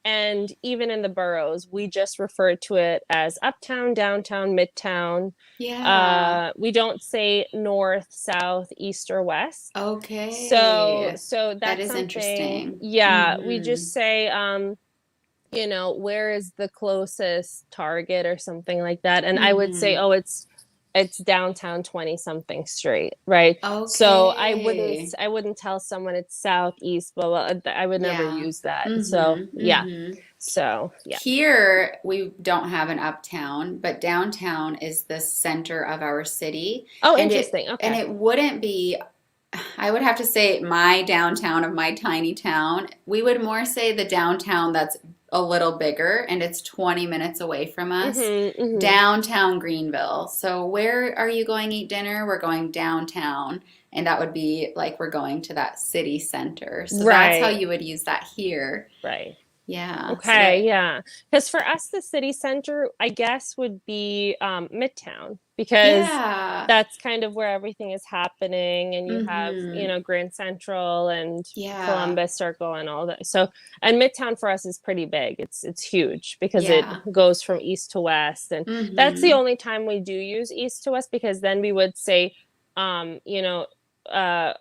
Speaker 2: And even in the boroughs, we just refer to it as uptown, downtown, midtown.
Speaker 1: Yeah.
Speaker 2: We don't say north, south, east, or west. So,
Speaker 1: Okay.
Speaker 2: so
Speaker 1: That
Speaker 2: that's
Speaker 1: is
Speaker 2: something,
Speaker 1: interesting.
Speaker 2: yeah, we
Speaker 1: Mm-hmm.
Speaker 2: just say, where is the closest Target or something like that. And I would say,
Speaker 1: Mm-hmm.
Speaker 2: oh, it's downtown 20 something street, right? So
Speaker 1: Okay.
Speaker 2: I wouldn't tell someone it's southeast, blah, blah. I would never
Speaker 1: Yeah.
Speaker 2: use that. So
Speaker 1: Mm-hmm.
Speaker 2: yeah.
Speaker 1: Mm-hmm.
Speaker 2: So yeah.
Speaker 1: Here, we don't have an uptown, but downtown is the center of our city,
Speaker 2: Oh,
Speaker 1: and it
Speaker 2: interesting.
Speaker 1: and
Speaker 2: Okay.
Speaker 1: it wouldn't be. I would have to say my downtown of my tiny town. We would more say the downtown that's a little bigger and it's 20 minutes away from us.
Speaker 2: Mm-hmm. Mm-hmm.
Speaker 1: Downtown Greenville. So where are you going to eat dinner? We're going downtown. And that would be like we're going to that city center. So that's how
Speaker 2: Right.
Speaker 1: you would use that here.
Speaker 2: Right.
Speaker 1: Yeah. So
Speaker 2: Okay,
Speaker 1: that,
Speaker 2: yeah. Because for us, the city center, I guess, would be Midtown because
Speaker 1: yeah.
Speaker 2: that's kind of where everything is happening, and you have,
Speaker 1: Mm-hmm.
Speaker 2: Grand Central and
Speaker 1: Yeah.
Speaker 2: Columbus Circle and all that. So, and Midtown for us is pretty big. It's huge because it
Speaker 1: Yeah.
Speaker 2: goes from east to west, and that's the
Speaker 1: Mm-hmm.
Speaker 2: only time we do use east to west because then we would say, um, you know, uh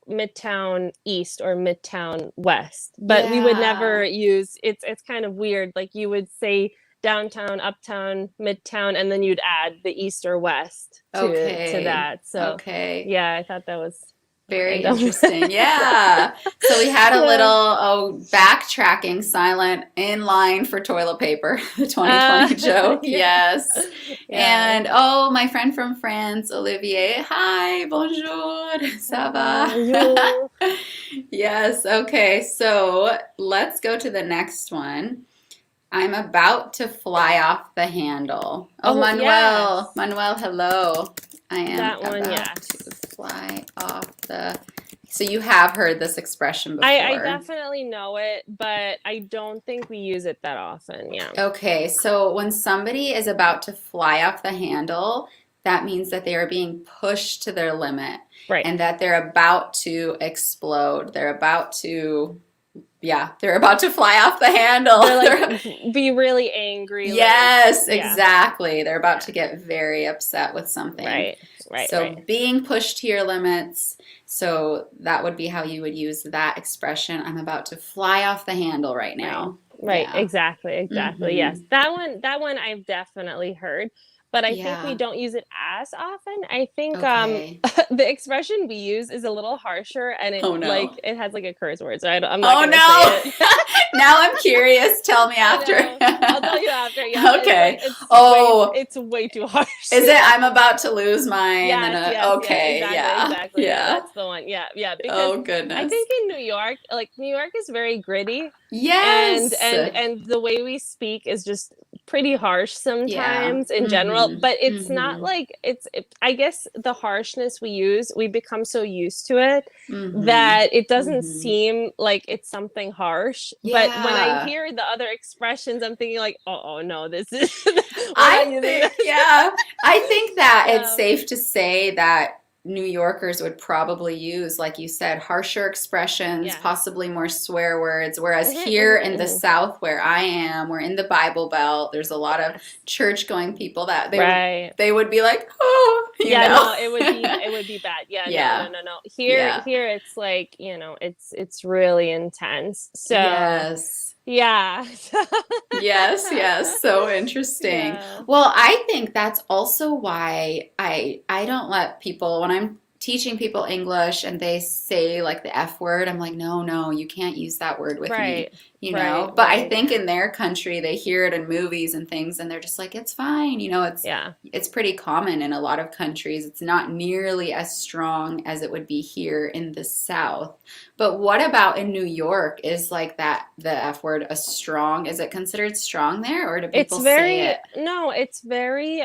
Speaker 2: Midtown East or Midtown West. But we would never
Speaker 1: Yeah.
Speaker 2: use it's kind of weird. Like you would say downtown, uptown, midtown, and then you'd add the east or west to
Speaker 1: Okay.
Speaker 2: that. So
Speaker 1: Okay.
Speaker 2: yeah, I thought that was
Speaker 1: Very
Speaker 2: random.
Speaker 1: interesting. Yeah. So we had a little
Speaker 2: Yeah.
Speaker 1: backtracking silent in line for toilet paper, the
Speaker 2: Uh
Speaker 1: 2020 joke.
Speaker 2: yeah.
Speaker 1: Yes.
Speaker 2: Yeah.
Speaker 1: And oh, my friend from France, Olivier. Hi, bonjour. Ça va?
Speaker 2: Bonjour.
Speaker 1: Yes. Okay. So let's go to the next one. I'm about to fly off the handle. Oh,
Speaker 2: Oh
Speaker 1: Manuel.
Speaker 2: yes.
Speaker 1: Manuel, hello. I am
Speaker 2: That one,
Speaker 1: about to
Speaker 2: yes.
Speaker 1: fly off the. So you have heard this expression
Speaker 2: I
Speaker 1: before.
Speaker 2: definitely know it, but I don't think we use it that often. Yeah.
Speaker 1: Okay, so when somebody is about to fly off the handle, that means that they are being pushed to their limit
Speaker 2: Right.
Speaker 1: and that they're about to explode. They're about to, yeah, they're about to fly off the handle.
Speaker 2: They're like be really angry, like
Speaker 1: Yes,
Speaker 2: yeah,
Speaker 1: exactly. They're about
Speaker 2: yeah.
Speaker 1: to get very upset with something.
Speaker 2: Right, right,
Speaker 1: So
Speaker 2: right,
Speaker 1: being pushed to your limits. So that would be how you would use that expression. I'm about to fly off the handle right
Speaker 2: right,
Speaker 1: now.
Speaker 2: right.
Speaker 1: Yeah.
Speaker 2: Exactly, exactly.
Speaker 1: Mm-hmm.
Speaker 2: Yes. That one I've definitely heard. but I think we
Speaker 1: Yeah.
Speaker 2: don't use it as often. I think
Speaker 1: Okay.
Speaker 2: the expression we use is a little harsher, and
Speaker 1: Oh no.
Speaker 2: it has like a curse word, so I'm not
Speaker 1: Oh
Speaker 2: gonna say
Speaker 1: no.
Speaker 2: it.
Speaker 1: Now I'm curious. Tell me
Speaker 2: I
Speaker 1: after.
Speaker 2: know. I'll tell you after. Yeah,
Speaker 1: Okay. Oh,
Speaker 2: it's way too harsh.
Speaker 1: is it I'm about to lose my and then
Speaker 2: Yes, yes, yes,
Speaker 1: okay,
Speaker 2: exactly,
Speaker 1: yeah.
Speaker 2: exactly. Yeah,
Speaker 1: Yeah.
Speaker 2: that's the one. Yeah, yeah, because
Speaker 1: Oh
Speaker 2: I
Speaker 1: goodness.
Speaker 2: think in New York, like New York is very gritty, and
Speaker 1: Yes.
Speaker 2: the way we speak is just pretty harsh
Speaker 1: Yeah.
Speaker 2: sometimes in general,
Speaker 1: Mm-hmm.
Speaker 2: but it's not
Speaker 1: Mm-hmm.
Speaker 2: like I guess the harshness we use, we become so used to it
Speaker 1: Mm-hmm.
Speaker 2: that it doesn't
Speaker 1: Mm-hmm.
Speaker 2: seem like it's something harsh. But when I
Speaker 1: Yeah.
Speaker 2: hear the other expressions, I'm thinking like, oh no, this is we're not
Speaker 1: I
Speaker 2: using
Speaker 1: think,
Speaker 2: this.
Speaker 1: yeah, I think that it's
Speaker 2: So
Speaker 1: safe to say that New Yorkers would probably use, like you said, harsher expressions,
Speaker 2: yeah.
Speaker 1: possibly more swear words. Whereas
Speaker 2: Mhm,
Speaker 1: here
Speaker 2: mhm,
Speaker 1: in the
Speaker 2: mhm.
Speaker 1: South, where I am, we're in the Bible Belt. There's a lot of
Speaker 2: Yes.
Speaker 1: church-going people that
Speaker 2: Right.
Speaker 1: they would be like, oh, you
Speaker 2: Yeah,
Speaker 1: know.
Speaker 2: no, it would be bad. Yeah, no, no,
Speaker 1: Yeah,
Speaker 2: no, no.
Speaker 1: yeah,
Speaker 2: Here it's like, it's really intense. So,
Speaker 1: yes.
Speaker 2: yeah.
Speaker 1: Yes, yes, so interesting.
Speaker 2: Yeah.
Speaker 1: Well, I think that's also why I don't let people when I'm teaching people English and they say like the F word, I'm like, no, no, you can't use that word with me,
Speaker 2: Right. Right,
Speaker 1: But I
Speaker 2: right.
Speaker 1: think in their country they hear it in movies and things and they're just like, it's fine,
Speaker 2: Yeah.
Speaker 1: it's pretty common in a lot of countries. It's not nearly as strong as it would be here in the South. But what about in New York? Is like that the F word a strong? Is it considered strong there, or do
Speaker 2: It's
Speaker 1: people say
Speaker 2: very
Speaker 1: it?
Speaker 2: no, it's very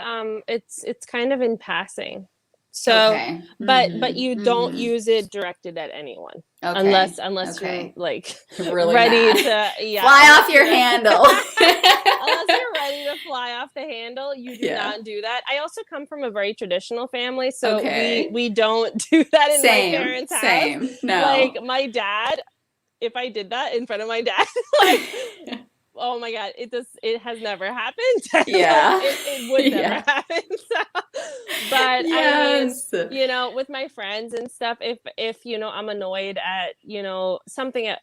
Speaker 2: it's kind of in passing. So,
Speaker 1: Okay.
Speaker 2: but
Speaker 1: Mm-hmm.
Speaker 2: you don't
Speaker 1: Mm-hmm.
Speaker 2: use it directed at anyone
Speaker 1: Okay.
Speaker 2: unless you're
Speaker 1: Okay.
Speaker 2: like
Speaker 1: Really
Speaker 2: ready
Speaker 1: mad.
Speaker 2: to, yeah,
Speaker 1: Fly off
Speaker 2: unless
Speaker 1: your
Speaker 2: you're
Speaker 1: handle.
Speaker 2: unless you're ready to fly off the handle, you do
Speaker 1: Yeah.
Speaker 2: not do that. I also come from a very traditional family, so
Speaker 1: Okay.
Speaker 2: we don't do that in my
Speaker 1: Same.
Speaker 2: parents' house.
Speaker 1: Same.
Speaker 2: Like
Speaker 1: No.
Speaker 2: my dad, if I did that in front of my dad, like, oh my god, it has never happened. Like
Speaker 1: Yeah.
Speaker 2: it would never
Speaker 1: Yeah.
Speaker 2: happen. So, but I mean,
Speaker 1: Yes.
Speaker 2: with my friends and stuff, if I'm annoyed at something,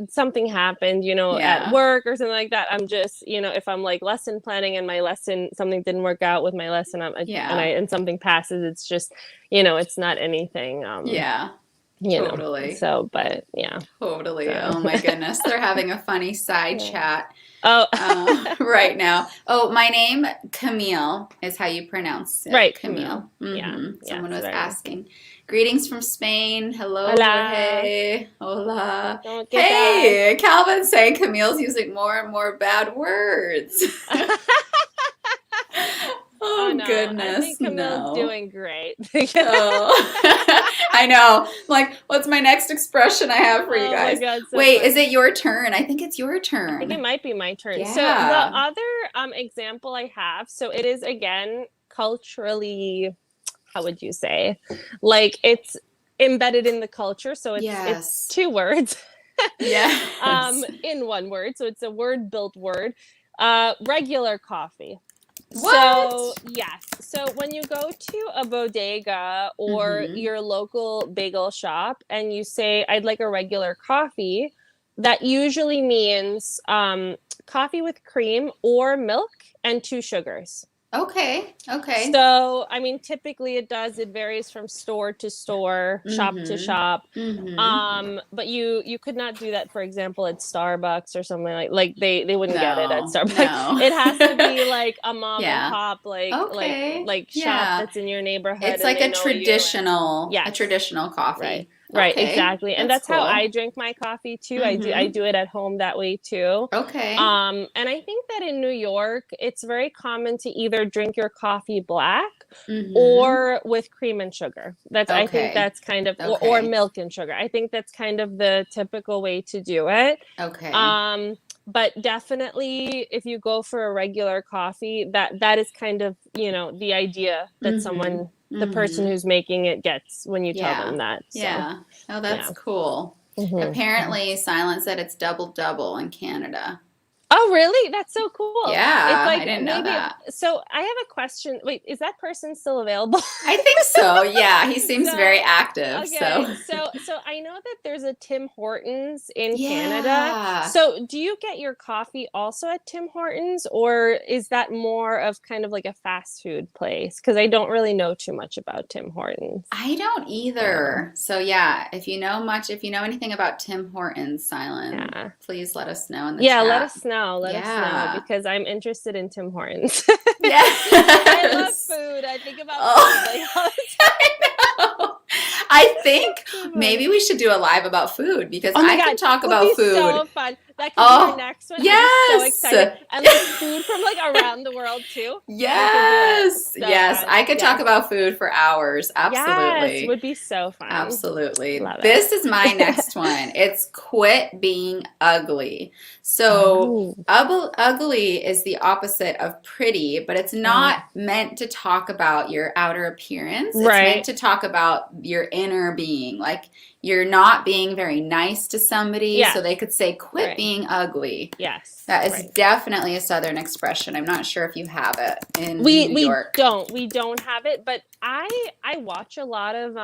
Speaker 2: something happened, at
Speaker 1: Yeah.
Speaker 2: work or something like that, I'm just, if I'm like lesson planning and my lesson, something didn't work out with my lesson,
Speaker 1: Yeah.
Speaker 2: and something passes, it's just, it's not anything,
Speaker 1: Yeah. Totally.
Speaker 2: so, but yeah,
Speaker 1: Totally.
Speaker 2: so
Speaker 1: Oh my goodness. They're having a funny side
Speaker 2: yeah.
Speaker 1: chat
Speaker 2: Oh,
Speaker 1: right now. Oh, my name, Camille, is how you pronounce it.
Speaker 2: right, Camille.
Speaker 1: Camille.
Speaker 2: Yeah,
Speaker 1: Someone
Speaker 2: yes,
Speaker 1: was
Speaker 2: very.
Speaker 1: asking. Greetings from Spain. Hello,
Speaker 2: Hola.
Speaker 1: Jorge. Hola.
Speaker 2: Oh, ¿qué tal?
Speaker 1: Hey, Calvin's saying Camille's using more and more bad words.
Speaker 2: Oh
Speaker 1: Oh,
Speaker 2: no, I
Speaker 1: goodness.
Speaker 2: think Camille's
Speaker 1: No.
Speaker 2: doing great.
Speaker 1: Oh, I know. Like, what's my next expression I have for you
Speaker 2: Oh my
Speaker 1: guys?
Speaker 2: God, so
Speaker 1: Wait, is
Speaker 2: funny.
Speaker 1: it your turn? I think it's your
Speaker 2: I think it
Speaker 1: turn.
Speaker 2: might be my turn. So the
Speaker 1: Yeah.
Speaker 2: other example I have, so it is again culturally, how would you say? Like it's embedded in the culture, so it's
Speaker 1: Yes.
Speaker 2: two words
Speaker 1: Yes.
Speaker 2: in one word. So it's a word built word. Regular coffee. So,
Speaker 1: What?
Speaker 2: yes. So, when you go to a bodega or
Speaker 1: Mm-hmm.
Speaker 2: your local bagel shop and you say, I'd like a regular coffee, that usually means coffee with cream or milk and two sugars.
Speaker 1: Okay. Okay.
Speaker 2: So, I mean, typically it varies from store to store, shop to
Speaker 1: Mm-hmm.
Speaker 2: shop.
Speaker 1: Mm-hmm.
Speaker 2: But you could not do that, for example, at Starbucks or something like they wouldn't get it at
Speaker 1: No.
Speaker 2: Starbucks.
Speaker 1: No.
Speaker 2: It has to be like a mom and
Speaker 1: Yeah.
Speaker 2: pop
Speaker 1: Okay.
Speaker 2: like shop
Speaker 1: Yeah.
Speaker 2: that's in your neighborhood
Speaker 1: It's
Speaker 2: and
Speaker 1: like
Speaker 2: they know you, and
Speaker 1: a
Speaker 2: yes.
Speaker 1: traditional
Speaker 2: Right.
Speaker 1: coffee.
Speaker 2: Right,
Speaker 1: Okay.
Speaker 2: exactly. And
Speaker 1: That's
Speaker 2: that's how I
Speaker 1: cool.
Speaker 2: drink my coffee too. I
Speaker 1: Mm-hmm.
Speaker 2: do it at home that way too.
Speaker 1: Okay.
Speaker 2: And I think that in New York, it's very common to either drink your coffee black
Speaker 1: Mm-hmm.
Speaker 2: or with cream and sugar. I think
Speaker 1: Okay.
Speaker 2: that's kind of, or
Speaker 1: Okay.
Speaker 2: milk and sugar. I think that's kind of the typical way to do it.
Speaker 1: Okay.
Speaker 2: Um, but definitely if you go for a regular coffee, that is kind of, the idea that
Speaker 1: Mm-hmm.
Speaker 2: the person
Speaker 1: Mm-hmm.
Speaker 2: who's making it gets when you tell them
Speaker 1: Yeah.
Speaker 2: that. So,
Speaker 1: Yeah. Oh, that's
Speaker 2: yeah.
Speaker 1: cool.
Speaker 2: Hmm.
Speaker 1: Apparently, Silent said it's double double in Canada.
Speaker 2: Oh, really? That's so cool. It's
Speaker 1: Yeah, I
Speaker 2: like
Speaker 1: didn't know
Speaker 2: maybe,
Speaker 1: that.
Speaker 2: so I have a question. Wait, is that person still available?
Speaker 1: I think so. Yeah, he seems very
Speaker 2: So,
Speaker 1: active.
Speaker 2: okay.
Speaker 1: So,
Speaker 2: So I know that there's a Tim Hortons in Canada.
Speaker 1: yeah.
Speaker 2: So do you get your coffee also at Tim Hortons, or is that more of kind of like a fast food place? Because I don't really know too much about Tim Hortons.
Speaker 1: I don't
Speaker 2: So,
Speaker 1: either. So yeah, if you know anything about Tim Hortons, Silent,
Speaker 2: yeah.
Speaker 1: please let us know in the
Speaker 2: Yeah, let
Speaker 1: chat.
Speaker 2: us know. Let us know
Speaker 1: Yeah.
Speaker 2: because I'm interested in Tim Hortons. I love
Speaker 1: Yes.
Speaker 2: food. I think about food
Speaker 1: Oh,
Speaker 2: like all the
Speaker 1: I know. I think
Speaker 2: time.
Speaker 1: maybe we should do a live about food because
Speaker 2: Oh my
Speaker 1: I can
Speaker 2: God,
Speaker 1: talk
Speaker 2: would be
Speaker 1: about food.
Speaker 2: so fun. That could be our
Speaker 1: Oh,
Speaker 2: next one. I'd be so
Speaker 1: yes.
Speaker 2: excited. And like food from like around the world too. We could do it.
Speaker 1: Yes.
Speaker 2: So
Speaker 1: Yes.
Speaker 2: fun.
Speaker 1: I could talk
Speaker 2: Yes.
Speaker 1: about food for hours.
Speaker 2: Yes,
Speaker 1: Absolutely.
Speaker 2: would be so fun.
Speaker 1: Absolutely.
Speaker 2: Love
Speaker 1: This is my
Speaker 2: it.
Speaker 1: next one. It's quit being ugly. So,
Speaker 2: Oh,
Speaker 1: ugly is the opposite of pretty, but it's
Speaker 2: right.
Speaker 1: not meant to talk about your outer appearance. It's meant
Speaker 2: Right.
Speaker 1: to talk about your inner being. Like you're not being very nice to somebody, so
Speaker 2: Yes.
Speaker 1: they could say, quit
Speaker 2: Right.
Speaker 1: being ugly.
Speaker 2: Yes.
Speaker 1: That is
Speaker 2: Right.
Speaker 1: definitely a Southern expression. I'm not sure if you have it in
Speaker 2: We
Speaker 1: New
Speaker 2: we
Speaker 1: York.
Speaker 2: don't we don't have it, but I watch a lot of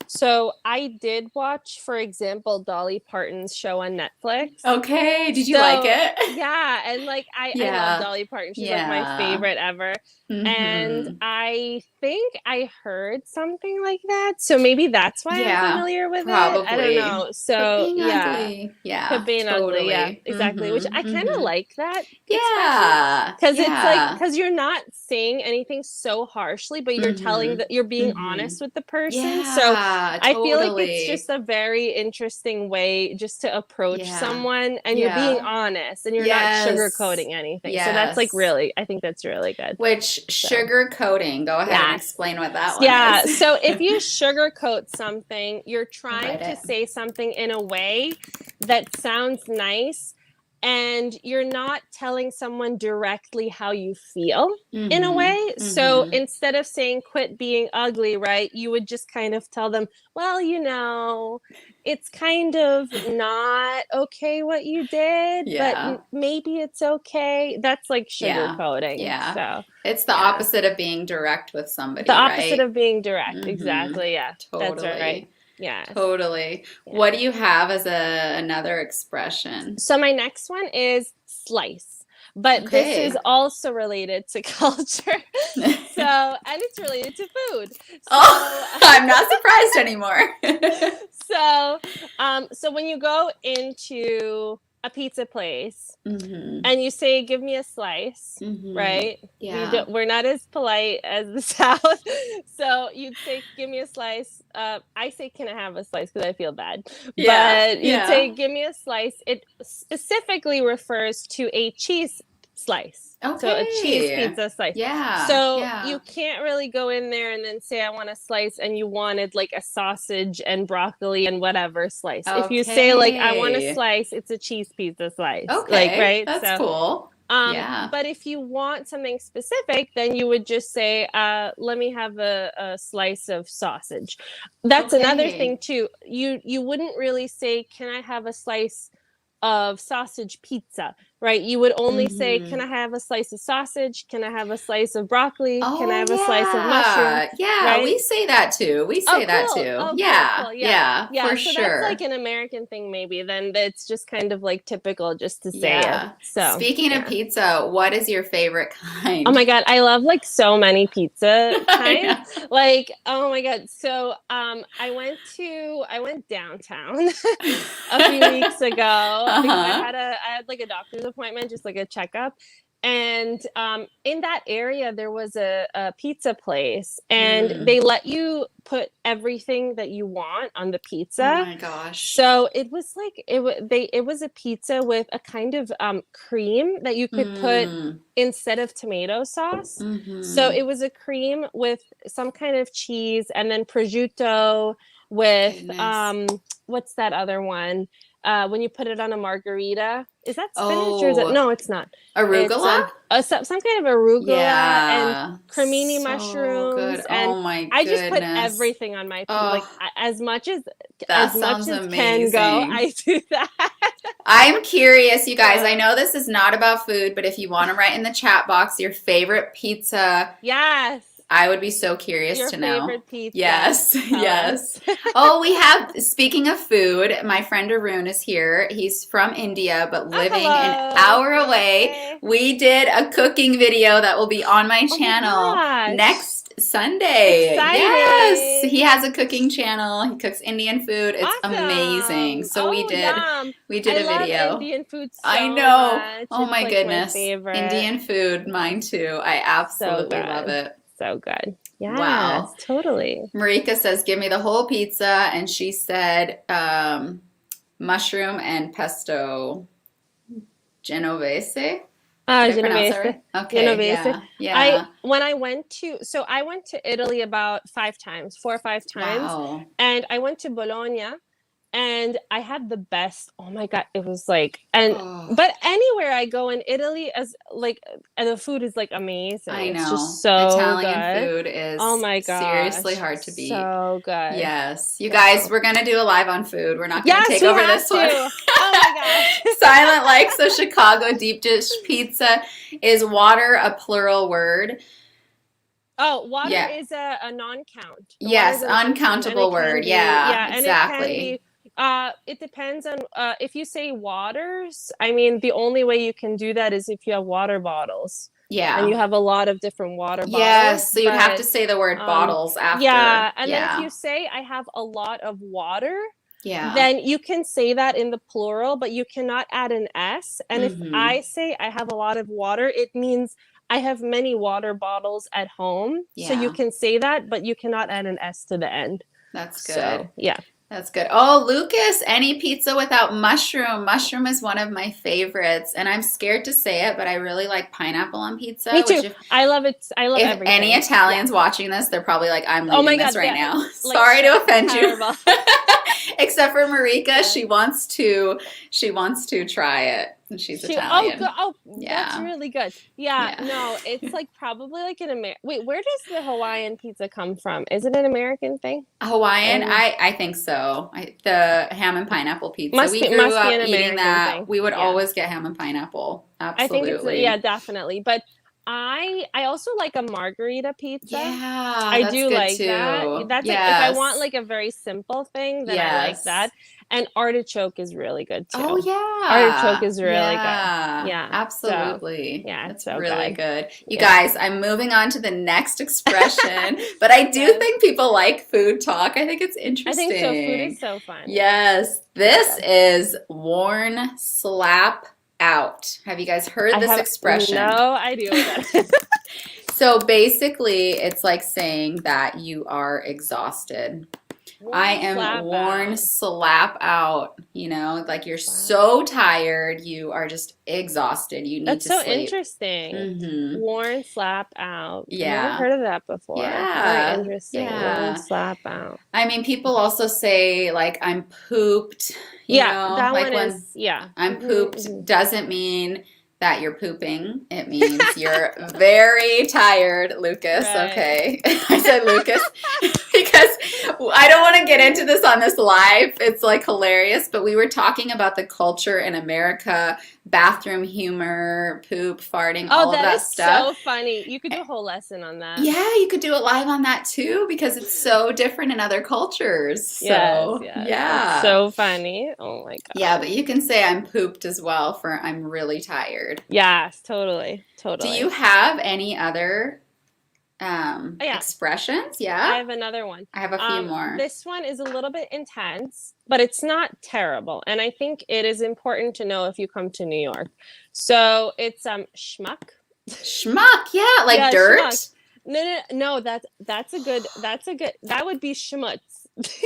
Speaker 2: so I did watch, for example, Dolly Parton's show on Netflix.
Speaker 1: Okay, did you like
Speaker 2: So
Speaker 1: it?
Speaker 2: yeah, and like I love
Speaker 1: Yeah.
Speaker 2: Dolly Parton. She's like my
Speaker 1: Yeah.
Speaker 2: favorite ever. And
Speaker 1: Mm-hmm.
Speaker 2: I think I heard something like that. So maybe that's why I'm
Speaker 1: Yeah,
Speaker 2: familiar with it. I don't
Speaker 1: probably.
Speaker 2: know.
Speaker 1: Quit
Speaker 2: So
Speaker 1: being
Speaker 2: yeah.
Speaker 1: ugly. Yeah,
Speaker 2: Quit being ugly, yeah,
Speaker 1: totally.
Speaker 2: exactly. Which I
Speaker 1: Mm-hmm.
Speaker 2: kind of
Speaker 1: Mm-hmm.
Speaker 2: like that expression
Speaker 1: Yeah,
Speaker 2: because it's like
Speaker 1: yeah.
Speaker 2: because you're not saying anything so harshly, but you're telling
Speaker 1: Mm-hmm.
Speaker 2: that you're being
Speaker 1: Mm-hmm.
Speaker 2: honest with the person. So
Speaker 1: Yeah,
Speaker 2: I feel like it's
Speaker 1: totally.
Speaker 2: just a very interesting way just to approach
Speaker 1: Yeah,
Speaker 2: someone, and you're being
Speaker 1: yeah.
Speaker 2: honest and you're not
Speaker 1: Yes,
Speaker 2: sugarcoating anything. So that's like
Speaker 1: yes.
Speaker 2: really, I think that's really good.
Speaker 1: Which
Speaker 2: So
Speaker 1: sugar coating? Go ahead and
Speaker 2: yes.
Speaker 1: explain what that one
Speaker 2: Yeah.
Speaker 1: is.
Speaker 2: So if you sugarcoat something, you're
Speaker 1: I'll
Speaker 2: trying
Speaker 1: write
Speaker 2: to
Speaker 1: it.
Speaker 2: say something in a way that sounds nice, and you're not telling someone directly how you feel in a
Speaker 1: Mm-hmm.
Speaker 2: way. So
Speaker 1: Mm-hmm.
Speaker 2: instead of saying quit being ugly, right, you would just kind of tell them, well, it's kind of not okay what you did, but
Speaker 1: Yeah,
Speaker 2: maybe it's okay. That's like
Speaker 1: yeah,
Speaker 2: sugarcoating.
Speaker 1: yeah.
Speaker 2: So
Speaker 1: It's the
Speaker 2: yeah.
Speaker 1: opposite of being direct with
Speaker 2: The
Speaker 1: somebody,
Speaker 2: opposite
Speaker 1: right?
Speaker 2: of being direct.
Speaker 1: Mm-hmm.
Speaker 2: Exactly. Yeah. That's right.
Speaker 1: Totally.
Speaker 2: Yes.
Speaker 1: Totally.
Speaker 2: Yeah.
Speaker 1: What do you have as another expression?
Speaker 2: So my next one is slice. But this is
Speaker 1: Okay.
Speaker 2: also related to culture. So, and it's related to food.
Speaker 1: Oh,
Speaker 2: So,
Speaker 1: I'm not surprised anymore.
Speaker 2: so when you go into a pizza place
Speaker 1: Mm-hmm.
Speaker 2: and you say, "Give me a slice,"
Speaker 1: Mm-hmm.
Speaker 2: right?
Speaker 1: Yeah.
Speaker 2: We're not as polite as the South, so you'd say, "Give me a slice." I say, "Can I have a slice?" Because I feel bad,
Speaker 1: Yeah.
Speaker 2: but you'd
Speaker 1: Yeah.
Speaker 2: say, "Give me a slice." It specifically refers to a cheese slice. So a cheese
Speaker 1: Okay.
Speaker 2: pizza slice.
Speaker 1: Yeah.
Speaker 2: So
Speaker 1: Yeah.
Speaker 2: you can't really go in there and then say, I want a slice, and you wanted like a sausage and broccoli and whatever slice. If you say like, I want a
Speaker 1: Okay.
Speaker 2: slice, it's a cheese pizza slice. Like,
Speaker 1: Okay.
Speaker 2: right?
Speaker 1: That's cool. Yeah.
Speaker 2: But if you want something specific, then you would just say, let me have a slice of sausage. That's another thing
Speaker 1: Okay.
Speaker 2: too. You wouldn't really say, can I have a slice of sausage pizza, right? You would only say, can
Speaker 1: Mm-hmm.
Speaker 2: I have a slice of sausage? Can I have a slice of broccoli? Can I
Speaker 1: Oh,
Speaker 2: have a slice of mushroom?
Speaker 1: yeah. Yeah, we
Speaker 2: Right?
Speaker 1: say that too. We
Speaker 2: Oh,
Speaker 1: say that
Speaker 2: cool.
Speaker 1: too.
Speaker 2: Oh, cool,
Speaker 1: Yeah.
Speaker 2: cool. Yeah.
Speaker 1: Yeah,
Speaker 2: Yeah.
Speaker 1: for
Speaker 2: So that's like
Speaker 1: sure.
Speaker 2: an American thing, maybe. Then it's just kind of like typical just to say it.
Speaker 1: Yeah.
Speaker 2: So,
Speaker 1: Speaking of
Speaker 2: yeah. Oh
Speaker 1: pizza, what is your favorite kind?
Speaker 2: my God. I love like so many pizza
Speaker 1: I
Speaker 2: kinds.
Speaker 1: know.
Speaker 2: Like, oh my God. So, I went downtown a few weeks ago because
Speaker 1: Uh-huh.
Speaker 2: I had like a doctor's appointment, just like a checkup. And in that area, there was a pizza place, and
Speaker 1: Mm.
Speaker 2: they let you put everything that you want on the
Speaker 1: Oh
Speaker 2: pizza.
Speaker 1: my gosh.
Speaker 2: So it was like it was a pizza with a kind of cream that you could put
Speaker 1: Mm.
Speaker 2: instead of tomato sauce. So
Speaker 1: Mm-hmm.
Speaker 2: it was a cream with some kind of cheese, and then prosciutto with
Speaker 1: Goodness.
Speaker 2: what's that other one? when you put it on a margarita. Is that spinach or is it?
Speaker 1: Oh,
Speaker 2: No, it's not. It's
Speaker 1: arugula?
Speaker 2: some kind of arugula and
Speaker 1: Yeah.
Speaker 2: cremini
Speaker 1: So
Speaker 2: mushrooms,
Speaker 1: good.
Speaker 2: and
Speaker 1: Oh my
Speaker 2: I just put
Speaker 1: goodness.
Speaker 2: everything on my like
Speaker 1: Oh,
Speaker 2: as much
Speaker 1: that
Speaker 2: as
Speaker 1: sounds
Speaker 2: can go.
Speaker 1: amazing.
Speaker 2: I do that.
Speaker 1: I'm curious, you guys. I
Speaker 2: So
Speaker 1: know this is not about food, but if you want to write in the chat box your favorite pizza,
Speaker 2: yes,
Speaker 1: I would be so curious
Speaker 2: your
Speaker 1: to know.
Speaker 2: favorite pizza.
Speaker 1: Yes,
Speaker 2: Tell
Speaker 1: yes.
Speaker 2: us.
Speaker 1: Oh, we have, speaking of food, my friend Arun is here. He's from India, but
Speaker 2: Oh,
Speaker 1: living an
Speaker 2: hello.
Speaker 1: hour away.
Speaker 2: Hey.
Speaker 1: We did a cooking video that will be on my
Speaker 2: Oh my
Speaker 1: channel
Speaker 2: gosh.
Speaker 1: next Sunday. Yes, he
Speaker 2: Exciting.
Speaker 1: has a cooking channel. He cooks Indian food. It's amazing.
Speaker 2: Awesome.
Speaker 1: So
Speaker 2: Oh, yum.
Speaker 1: we did
Speaker 2: I
Speaker 1: a
Speaker 2: love
Speaker 1: video.
Speaker 2: Indian food
Speaker 1: I
Speaker 2: so
Speaker 1: know.
Speaker 2: much.
Speaker 1: Oh
Speaker 2: It's
Speaker 1: my
Speaker 2: like my
Speaker 1: goodness.
Speaker 2: favorite.
Speaker 1: Indian food, mine too. I
Speaker 2: So
Speaker 1: absolutely love
Speaker 2: good.
Speaker 1: it.
Speaker 2: So good. Yes,
Speaker 1: Wow.
Speaker 2: totally.
Speaker 1: Marika says, give me the whole pizza. And she said, mushroom and pesto genovese. Did I pronounce that
Speaker 2: Genovese.
Speaker 1: right? Okay,
Speaker 2: Genovese.
Speaker 1: yeah.
Speaker 2: I went to Italy about 4 or 5 times,
Speaker 1: Wow.
Speaker 2: and I went to Bologna. And I had the best. Oh my God, it was like,
Speaker 1: Oh,
Speaker 2: but anywhere I go in Italy, and the food is like amazing.
Speaker 1: I
Speaker 2: It's
Speaker 1: know.
Speaker 2: just so
Speaker 1: Italian
Speaker 2: good.
Speaker 1: food
Speaker 2: Oh
Speaker 1: is
Speaker 2: my
Speaker 1: seriously
Speaker 2: gosh,
Speaker 1: hard to beat.
Speaker 2: so good.
Speaker 1: Yes. You guys,
Speaker 2: So
Speaker 1: we're going to do a live on food. We're not going to
Speaker 2: yes,
Speaker 1: take
Speaker 2: we
Speaker 1: over
Speaker 2: have
Speaker 1: this one.
Speaker 2: to. Oh my gosh.
Speaker 1: Silent like, so Chicago deep dish pizza. Is water a plural word?
Speaker 2: Oh, water
Speaker 1: Yeah.
Speaker 2: is a non-count. The water
Speaker 1: Yes,
Speaker 2: is an uncount, and
Speaker 1: uncountable
Speaker 2: it can
Speaker 1: word.
Speaker 2: be,
Speaker 1: Yeah,
Speaker 2: and it can
Speaker 1: exactly.
Speaker 2: be. It depends on if you say waters. I mean, the only way you can do that is if you have water bottles. And
Speaker 1: Yeah.
Speaker 2: you have a lot of different water bottles.
Speaker 1: Yes, so you'd have to
Speaker 2: But
Speaker 1: say the word bottles after.
Speaker 2: yeah, and then if
Speaker 1: Yeah.
Speaker 2: you say I have a lot of water,
Speaker 1: Yeah.
Speaker 2: then you can say that in the plural, but you cannot add an S. And if
Speaker 1: Mhm.
Speaker 2: I say I have a lot of water, it means I have many water bottles at home. So you
Speaker 1: Yeah.
Speaker 2: can say that, but you cannot add an S to the end.
Speaker 1: That's good.
Speaker 2: So yeah.
Speaker 1: That's good. Oh, Lucas, any pizza without mushroom. Mushroom is one of my favorites, and I'm scared to say it, but I really like pineapple on pizza.
Speaker 2: Me too.
Speaker 1: Which
Speaker 2: I love it. I love
Speaker 1: if
Speaker 2: everything.
Speaker 1: any Italians watching this, they're probably like, I'm
Speaker 2: Oh my
Speaker 1: leaving this
Speaker 2: God,
Speaker 1: right
Speaker 2: yeah,
Speaker 1: now.
Speaker 2: like
Speaker 1: Sorry to offend
Speaker 2: terrible.
Speaker 1: you. Except for Marika,
Speaker 2: Yeah.
Speaker 1: she wants to try it. And she's Italian.
Speaker 2: That's
Speaker 1: Yeah.
Speaker 2: really good. Yeah,
Speaker 1: Yeah.
Speaker 2: no, it's like probably like wait, where does the Hawaiian pizza come from? Is it an American thing?
Speaker 1: Hawaiian,
Speaker 2: Or
Speaker 1: I think so. The ham and pineapple pizza.
Speaker 2: must
Speaker 1: We
Speaker 2: be
Speaker 1: grew up
Speaker 2: an
Speaker 1: eating
Speaker 2: American
Speaker 1: that.
Speaker 2: thing.
Speaker 1: We would
Speaker 2: Yeah.
Speaker 1: always get ham and pineapple.
Speaker 2: I think it's
Speaker 1: Absolutely.
Speaker 2: definitely. But I also like a margarita pizza.
Speaker 1: Yeah,
Speaker 2: I
Speaker 1: that's
Speaker 2: do
Speaker 1: good
Speaker 2: like that.
Speaker 1: too.
Speaker 2: That's like if I want
Speaker 1: Yes.
Speaker 2: like a very simple thing, then I like that.
Speaker 1: Yes.
Speaker 2: And artichoke is really good
Speaker 1: Oh
Speaker 2: too.
Speaker 1: yeah.
Speaker 2: Artichoke is really good.
Speaker 1: Yeah.
Speaker 2: Yeah. So
Speaker 1: Absolutely.
Speaker 2: yeah,
Speaker 1: That's
Speaker 2: it's so
Speaker 1: really
Speaker 2: good.
Speaker 1: good. You
Speaker 2: Yeah.
Speaker 1: guys, I'm moving on to the next expression, but I do
Speaker 2: Yes.
Speaker 1: think people like food talk. I think it's
Speaker 2: I
Speaker 1: interesting.
Speaker 2: think so. Food is so fun.
Speaker 1: Yes,
Speaker 2: So
Speaker 1: this
Speaker 2: good.
Speaker 1: is worn slap out. Have you guys heard
Speaker 2: I
Speaker 1: this
Speaker 2: have
Speaker 1: expression?
Speaker 2: no idea what that is.
Speaker 1: So basically, it's like saying that you are exhausted. I am
Speaker 2: Slap
Speaker 1: worn
Speaker 2: out.
Speaker 1: slap out, like you're
Speaker 2: Wow.
Speaker 1: so tired, you are just exhausted. You need
Speaker 2: That's
Speaker 1: to
Speaker 2: so
Speaker 1: sleep.
Speaker 2: interesting.
Speaker 1: Mm-hmm.
Speaker 2: Worn slap out. I've
Speaker 1: Yeah.
Speaker 2: never heard of that before.
Speaker 1: Yeah.
Speaker 2: Very interesting.
Speaker 1: Yeah.
Speaker 2: Worn slap out.
Speaker 1: I mean, people also say like I'm pooped,
Speaker 2: Yeah, that
Speaker 1: like
Speaker 2: one
Speaker 1: when
Speaker 2: is yeah.
Speaker 1: I'm
Speaker 2: Mhm,
Speaker 1: pooped
Speaker 2: mhm.
Speaker 1: doesn't mean that you're pooping. It means you're very tired, Lucas.
Speaker 2: Right.
Speaker 1: Okay. I said Lucas because I don't want to get into this on this live. It's like hilarious, but we were talking about the culture in America, bathroom humor, poop, farting, all of
Speaker 2: that
Speaker 1: that
Speaker 2: is
Speaker 1: stuff.
Speaker 2: so funny. You could do a whole lesson on that.
Speaker 1: Yeah, you could do it live on that too because it's so different in other cultures. So,
Speaker 2: Yes.
Speaker 1: yeah.
Speaker 2: It's so funny. Oh my God.
Speaker 1: Yeah, but you can say I'm pooped as well for I'm really tired.
Speaker 2: Yes, totally.
Speaker 1: Do you have any other expressions?
Speaker 2: I
Speaker 1: Yeah.
Speaker 2: have another one.
Speaker 1: I have a few more.
Speaker 2: This one is a little bit intense, but it's not terrible. And I think it is important to know if you come to New York. So it's schmuck.
Speaker 1: Schmuck, yeah, like
Speaker 2: Yeah,
Speaker 1: dirt.
Speaker 2: schmuck. No, that's a good that would be schmutz.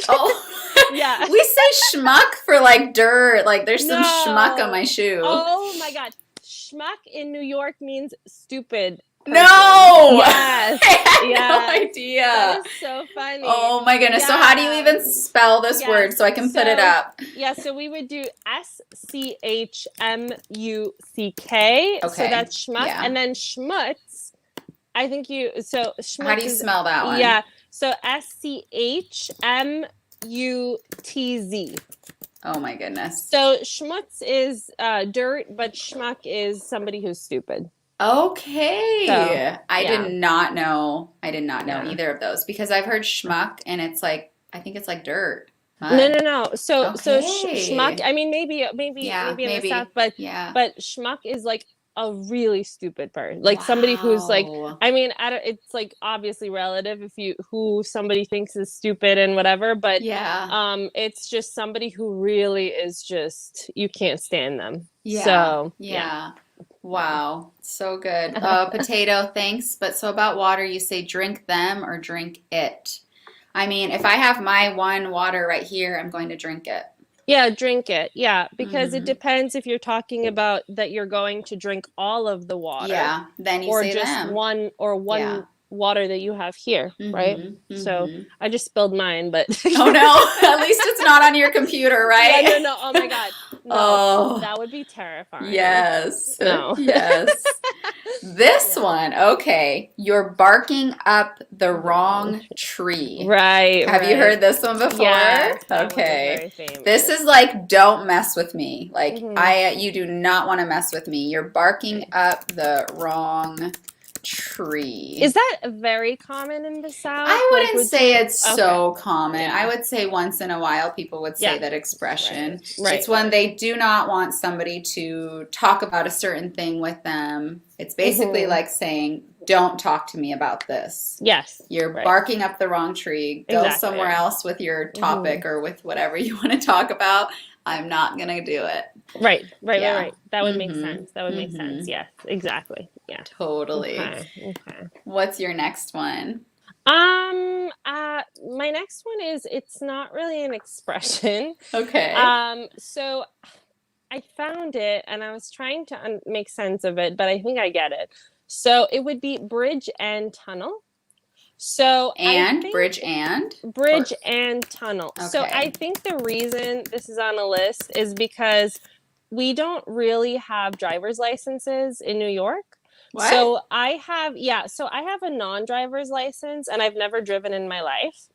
Speaker 1: Oh,
Speaker 2: Yeah.
Speaker 1: we say schmuck for like dirt. Like there's some schmuck on
Speaker 2: No.
Speaker 1: my shoe.
Speaker 2: Oh my God. Schmuck in New York means stupid. person.
Speaker 1: No!
Speaker 2: Yes.
Speaker 1: I had
Speaker 2: Yeah.
Speaker 1: no
Speaker 2: That
Speaker 1: idea.
Speaker 2: is so funny.
Speaker 1: Oh my goodness. So how do you
Speaker 2: Yeah.
Speaker 1: even spell this
Speaker 2: Yes.
Speaker 1: word so I can put it
Speaker 2: So,
Speaker 1: up?
Speaker 2: yeah, so we would do SCHMUCK. So
Speaker 1: Okay.
Speaker 2: that's schmuck.
Speaker 1: Yeah.
Speaker 2: And then schmutz, I think so
Speaker 1: How do
Speaker 2: schmutz
Speaker 1: you
Speaker 2: is,
Speaker 1: smell that one?
Speaker 2: yeah, so SCHMUTZ.
Speaker 1: Oh my goodness.
Speaker 2: So schmutz is dirt, but schmuck is somebody who's stupid.
Speaker 1: Okay.
Speaker 2: So,
Speaker 1: I
Speaker 2: yeah.
Speaker 1: did not know. I did not know
Speaker 2: Yeah.
Speaker 1: either of those because I've heard schmuck and it's like, I think it's like dirt.
Speaker 2: No. So
Speaker 1: Okay.
Speaker 2: schmuck. I mean, maybe
Speaker 1: Yeah,
Speaker 2: in the
Speaker 1: maybe.
Speaker 2: South, but
Speaker 1: Yeah.
Speaker 2: schmuck is like a really stupid person, like somebody who's like.
Speaker 1: Wow.
Speaker 2: I mean, it's like obviously relative if who somebody thinks is stupid and whatever, but
Speaker 1: Yeah.
Speaker 2: it's just somebody who really is just you can't stand them.
Speaker 1: Yeah.
Speaker 2: So
Speaker 1: Yeah. Wow. So good. Potato, thanks. But so about water, you say drink them or drink it. I mean, if I have my one water right here, I'm going to drink it.
Speaker 2: Yeah, drink it. Yeah, because it
Speaker 1: Mhm.
Speaker 2: depends if you're talking about that you're going to drink all of the water.
Speaker 1: Yeah. Then you
Speaker 2: Or
Speaker 1: say
Speaker 2: just
Speaker 1: them.
Speaker 2: one
Speaker 1: Yeah.
Speaker 2: water that you have here, right?
Speaker 1: Mhm.
Speaker 2: So
Speaker 1: Mhm.
Speaker 2: I just spilled mine, but
Speaker 1: Oh no. At least it's not on your computer, right?
Speaker 2: yeah, no. Oh my God, no,
Speaker 1: Oh.
Speaker 2: that would be terrifying.
Speaker 1: Yes.
Speaker 2: No.
Speaker 1: Yes. This one, okay. You're barking up the wrong tree.
Speaker 2: Right.
Speaker 1: Have you heard this one before?
Speaker 2: Yeah. That one is
Speaker 1: Okay.
Speaker 2: very famous.
Speaker 1: This is like, don't mess with me. Like,
Speaker 2: Mhm.
Speaker 1: you do not want to mess with me. You're barking up the wrong tree.
Speaker 2: Is that very common in the South?
Speaker 1: I
Speaker 2: Like,
Speaker 1: wouldn't
Speaker 2: would
Speaker 1: say
Speaker 2: you-
Speaker 1: it's so common.
Speaker 2: Yeah.
Speaker 1: I would say once in a while people would say
Speaker 2: Yeah.
Speaker 1: that expression.
Speaker 2: Right.
Speaker 1: It's when they do not want somebody to talk about a certain thing with them. It's basically
Speaker 2: Mhm.
Speaker 1: like saying, don't talk to me about this.
Speaker 2: Yes.
Speaker 1: You're
Speaker 2: Right.
Speaker 1: barking up the wrong tree. Go
Speaker 2: Exactly.
Speaker 1: somewhere else with your topic or with whatever you want to talk about. I'm not going to do it.
Speaker 2: Right.
Speaker 1: Yeah.
Speaker 2: That would make
Speaker 1: Mhm.
Speaker 2: sense. That would make
Speaker 1: Mhm.
Speaker 2: sense. Yes, exactly. Yeah.
Speaker 1: Totally.
Speaker 2: Okay.
Speaker 1: What's your next one?
Speaker 2: My next one is it's not really an expression.
Speaker 1: Okay.
Speaker 2: So I found it and I was trying to make sense of it, but I think I get it. So it would be bridge and tunnel. So
Speaker 1: And
Speaker 2: I think
Speaker 1: bridge and?
Speaker 2: bridge and tunnel. So
Speaker 1: Okay.
Speaker 2: I think the reason this is on a list is because we don't really have driver's licenses in New York.
Speaker 1: What?
Speaker 2: So I have a non-driver's license and I've never driven in my life.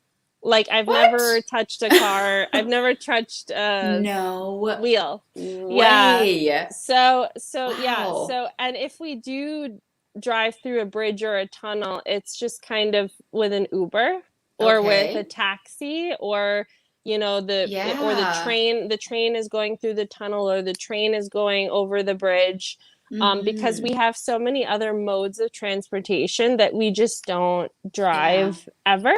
Speaker 2: Like I've
Speaker 1: What?
Speaker 2: never touched a car. I've never touched a
Speaker 1: No
Speaker 2: wheel.
Speaker 1: way.
Speaker 2: Yeah. So yeah.
Speaker 1: Wow.
Speaker 2: So and if we do drive through a bridge or a tunnel, it's just kind of with an Uber or with
Speaker 1: Okay.
Speaker 2: a taxi or the
Speaker 1: Yeah.
Speaker 2: train. The train is going through the tunnel or the train is going over the bridge. Because
Speaker 1: Mhm.
Speaker 2: we have so many other modes of transportation that we just don't drive ever.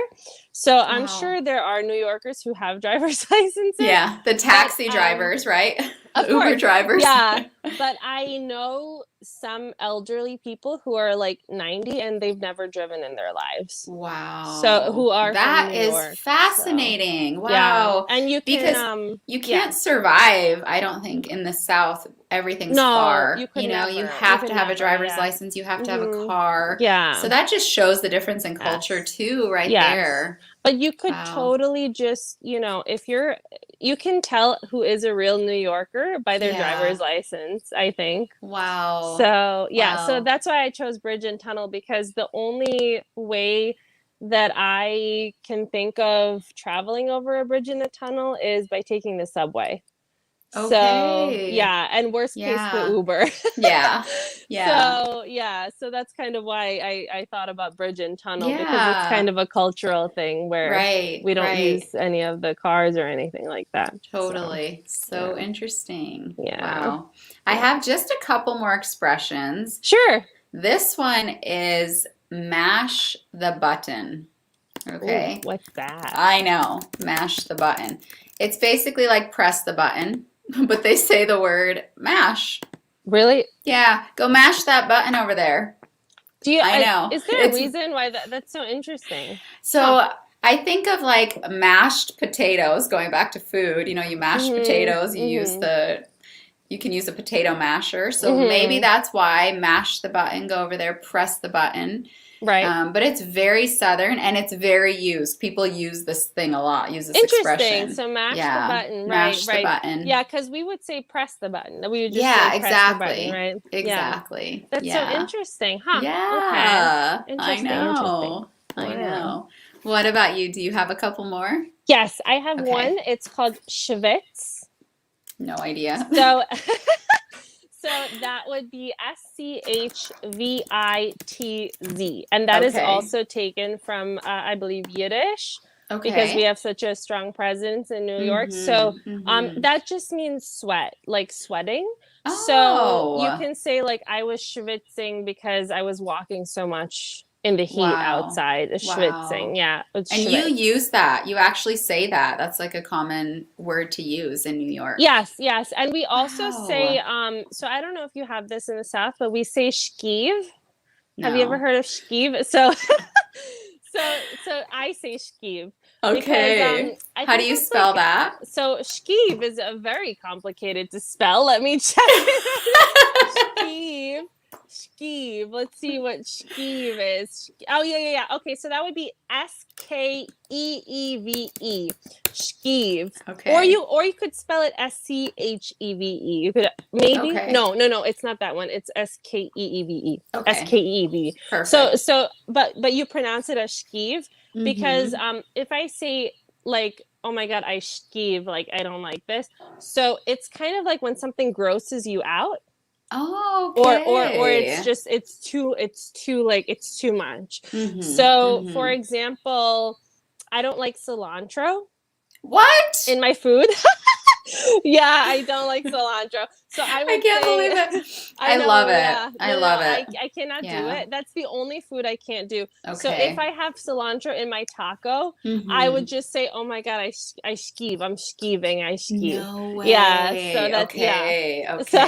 Speaker 2: So I'm
Speaker 1: Wow.
Speaker 2: sure there are New Yorkers who have driver's licenses.
Speaker 1: Yeah, the taxi drivers, right?
Speaker 2: Of
Speaker 1: Uber
Speaker 2: course.
Speaker 1: drivers.
Speaker 2: Yeah, but I know some elderly people who are like 90 and they've never driven in their lives.
Speaker 1: Wow.
Speaker 2: So who are
Speaker 1: that
Speaker 2: from New
Speaker 1: is
Speaker 2: York,
Speaker 1: fascinating.
Speaker 2: so,
Speaker 1: Wow.
Speaker 2: yeah. And you can
Speaker 1: because you can't survive, I don't think, in the South. Everything's far.
Speaker 2: You could
Speaker 1: you
Speaker 2: never.
Speaker 1: have to have a driver's license. You have to have a car.
Speaker 2: Yeah.
Speaker 1: So that just shows the difference in culture too, right there.
Speaker 2: But you could totally just, if you can tell who is a real New Yorker by their driver's license, I think.
Speaker 1: Wow.
Speaker 2: So, yeah,
Speaker 1: Wow.
Speaker 2: so that's why I chose bridge and tunnel, because the only way that I can think of traveling over a bridge and a tunnel is by taking the subway.
Speaker 1: Okay.
Speaker 2: So, yeah, and worst case, the Uber.
Speaker 1: Yeah.
Speaker 2: So that's kind of why I thought about bridge and tunnel, because
Speaker 1: Yeah.
Speaker 2: it's kind of a cultural thing where we don't use any of the cars or anything like that.
Speaker 1: Totally. So interesting.
Speaker 2: Yeah.
Speaker 1: Wow. I have just a couple more expressions.
Speaker 2: Sure.
Speaker 1: This one is mash the button. Okay.
Speaker 2: Ooh, what's that?
Speaker 1: I know. Mash the button. It's basically like press the button, but they say the word mash.
Speaker 2: Really?
Speaker 1: Yeah. Go mash that button over there. I know.
Speaker 2: Is there a reason why that's so interesting?
Speaker 1: So I think of like mashed potatoes, going back to food. You mash potatoes, you use you can use a potato masher. So maybe that's why mash the button, go over there, press the button.
Speaker 2: Right.
Speaker 1: But it's very Southern and it's very used. People use this thing a lot, use this
Speaker 2: Interesting.
Speaker 1: expression.
Speaker 2: So mash the button,
Speaker 1: mash
Speaker 2: right,
Speaker 1: the button.
Speaker 2: Yeah, because we would say press the button. We would just say press the button, right?
Speaker 1: Exactly.
Speaker 2: Yeah. That's so interesting, huh?
Speaker 1: Yeah.
Speaker 2: Okay. Interesting,
Speaker 1: I know. What about you? Do you have a couple more?
Speaker 2: Yes, I have one. It's called Schwitz.
Speaker 1: No idea.
Speaker 2: So so that would be SCHVITZ. And that is also taken from, I believe, Yiddish. Because we have such a strong presence in New York. So that just means sweat, like sweating. So you can say like I was schwitzing because I was walking so much in the heat outside. Schwitzing, yeah.
Speaker 1: And you use that. You actually say that. That's like a common word to use in New York.
Speaker 2: Yes. And we also say, so I don't know if you have this in the South, but we say shkiv. No. Have you ever heard of shkiv? So I say shkiv.
Speaker 1: Okay.
Speaker 2: Because,
Speaker 1: how do you spell that?
Speaker 2: So shkiv is very complicated to spell. Let me check. Shkiv. Let's see what shkiv is. Oh yeah. Okay, so that would be SKEEVE. Shkiv.
Speaker 1: Okay.
Speaker 2: Or you could spell it SCHEVE. You could maybe no, it's not that one. It's SKEEVE. SKEEV.
Speaker 1: Perfect.
Speaker 2: So but you pronounce it as shkiv because if I say like, oh my God, I shkiv, like I don't like this. So it's kind of like when something grosses you out.
Speaker 1: Oh, okay.
Speaker 2: Or it's too much. So for example, I don't like cilantro.
Speaker 1: What?
Speaker 2: In my food. Yeah, I don't like cilantro. So I can't
Speaker 1: believe it. I love it. I love it.
Speaker 2: I cannot do it. That's the only food I can't do.
Speaker 1: Okay.
Speaker 2: So if I have cilantro in my taco, I would just say, "Oh my God, I shkiv. I'm skiving. I shkiv."
Speaker 1: No way.
Speaker 2: Yeah. So that's
Speaker 1: okay.
Speaker 2: So,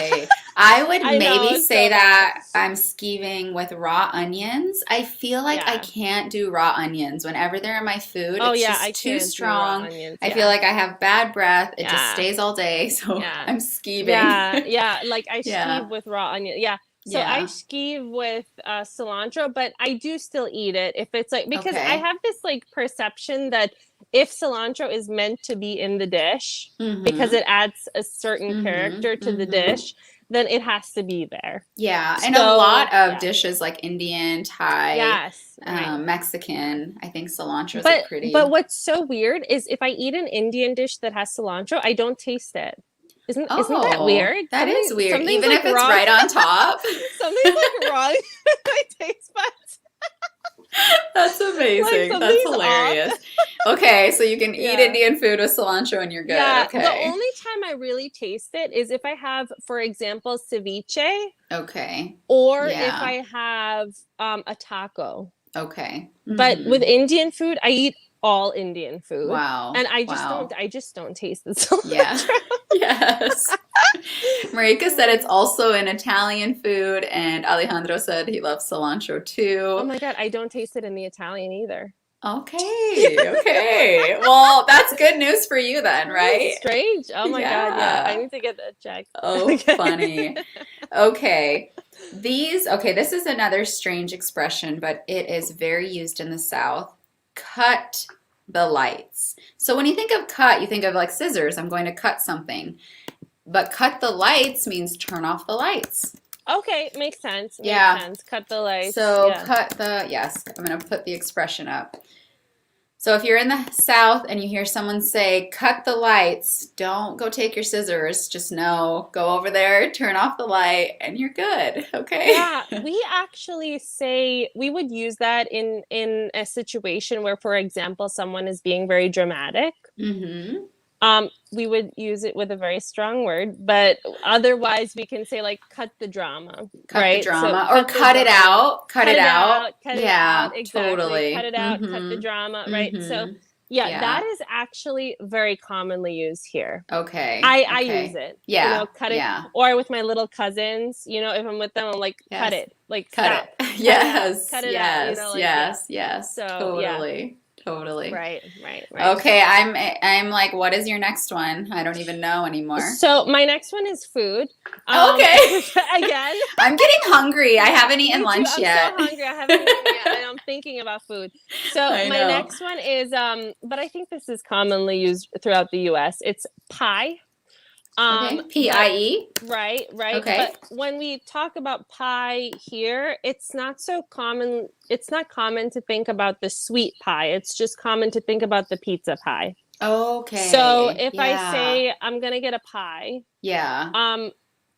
Speaker 1: I would maybe say
Speaker 2: so
Speaker 1: that I'm skiving with raw onions. I feel like I can't do raw onions whenever they're in my food. It's just too strong. I feel like I have bad breath. It just stays all day. So I'm skiving.
Speaker 2: Yeah, like I shkiv with raw onion. Yeah. So I shkiv with cilantro, but I do still eat it if it's like, because I have this like perception that if cilantro is meant to be in the dish because it adds a certain character to the dish, then it has to be there.
Speaker 1: Yeah, and a lot of dishes like Indian, Thai, Mexican, I think cilantro is pretty.
Speaker 2: But what's so weird is if I eat an Indian dish that has cilantro, I don't taste it. Isn't that weird?
Speaker 1: That is weird, even if it's right on top.
Speaker 2: Something's like wrong with my taste buds.
Speaker 1: That's amazing.
Speaker 2: Like
Speaker 1: that's hilarious. Okay, so you can eat Indian food with cilantro and you're good.
Speaker 2: Yeah,
Speaker 1: okay.
Speaker 2: The only time I really taste it is if I have, for example, ceviche.
Speaker 1: Okay.
Speaker 2: Or if I have a taco.
Speaker 1: Okay.
Speaker 2: But with Indian food, I eat all Indian food.
Speaker 1: Wow.
Speaker 2: And I just don't taste the cilantro.
Speaker 1: Yeah. Yes. Marika said it's also in Italian food, and Alejandro said he loves cilantro too.
Speaker 2: Oh my God, I don't taste it in the Italian either.
Speaker 1: Okay. Well, that's good news for you then, right?
Speaker 2: That's strange. Oh my God, yeah. I need to get that checked.
Speaker 1: Oh, funny. Okay. This is another strange expression, but it is very used in the South. Cut the lights. So when you think of cut, you think of like scissors. I'm going to cut something. But cut the lights means turn off the lights.
Speaker 2: Okay, makes sense. Makes sense. Cut the lights.
Speaker 1: So I'm going to put the expression up. So if you're in the South and you hear someone say, cut the lights, don't go take your scissors. Just know, go over there, turn off the light, and you're good, okay?
Speaker 2: Yeah, we actually say, we would use that in a situation where, for example, someone is being very dramatic. We would use it with a very strong word, but otherwise we can say like cut the drama,
Speaker 1: cut the drama, or cut it out, cut it out.
Speaker 2: Yeah, exactly.
Speaker 1: Totally.
Speaker 2: Cut it out, cut the drama, right? So that is actually very commonly used here.
Speaker 1: Okay.
Speaker 2: I use it.
Speaker 1: Yeah.
Speaker 2: Cut it. Or with my little cousins, if I'm with them, I'm like, cut it. Like,
Speaker 1: cut
Speaker 2: stop.
Speaker 1: it. Yes.
Speaker 2: Cut it
Speaker 1: yes.
Speaker 2: out.
Speaker 1: Yes. Yes.
Speaker 2: So,
Speaker 1: totally. Totally.
Speaker 2: Right, right, right.
Speaker 1: Okay, I'm like, what is your next one? I don't even know anymore.
Speaker 2: So my next one is food.
Speaker 1: Okay.
Speaker 2: Again.
Speaker 1: I'm getting hungry. I haven't eaten
Speaker 2: Me too.
Speaker 1: lunch
Speaker 2: I'm
Speaker 1: yet.
Speaker 2: so hungry. I haven't eaten yet, and I'm thinking about food. So
Speaker 1: I
Speaker 2: my
Speaker 1: know.
Speaker 2: next one is, but I think this is commonly used throughout the U.S. It's pie.
Speaker 1: Okay, P-I-E.
Speaker 2: Right, right.
Speaker 1: Okay.
Speaker 2: But when we talk about pie here, it's not so common. It's not common to think about the sweet pie. It's just common to think about the pizza pie.
Speaker 1: Okay.
Speaker 2: So if I
Speaker 1: Yeah.
Speaker 2: say I'm gonna get a pie,
Speaker 1: Yeah.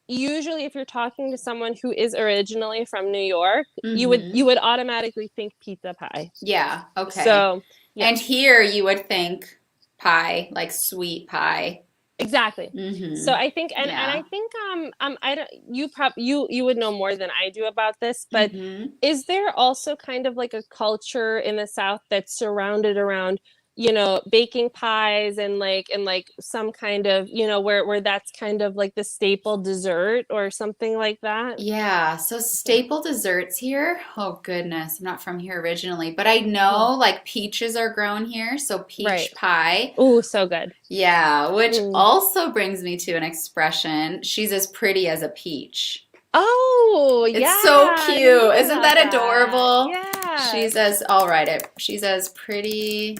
Speaker 2: usually if you're talking to someone who is originally from New York, you
Speaker 1: Mm-hmm.
Speaker 2: would automatically think pizza pie.
Speaker 1: Yeah. Okay.
Speaker 2: So yeah,
Speaker 1: And here you would think pie, like sweet pie.
Speaker 2: exactly.
Speaker 1: Mm-hmm.
Speaker 2: So I think, and
Speaker 1: Yeah.
Speaker 2: I think, I don't, you would know more than I do about this, but
Speaker 1: Mm-hmm.
Speaker 2: is there also kind of like a culture in the South that's surrounded around, baking pies and like some kind of, where that's kind of like the staple dessert or something like that?
Speaker 1: Yeah, so staple desserts here. Oh goodness, I'm not from here originally, but I know like peaches are grown here, so peach
Speaker 2: Right.
Speaker 1: pie.
Speaker 2: Oh, so good.
Speaker 1: Yeah, which
Speaker 2: Mm.
Speaker 1: also brings me to an expression. She's as pretty as a peach.
Speaker 2: Oh, yeah.
Speaker 1: It's so
Speaker 2: I
Speaker 1: cute.
Speaker 2: didn't think
Speaker 1: Isn't
Speaker 2: about
Speaker 1: that adorable?
Speaker 2: Yeah.
Speaker 1: I'll write it. She's as pretty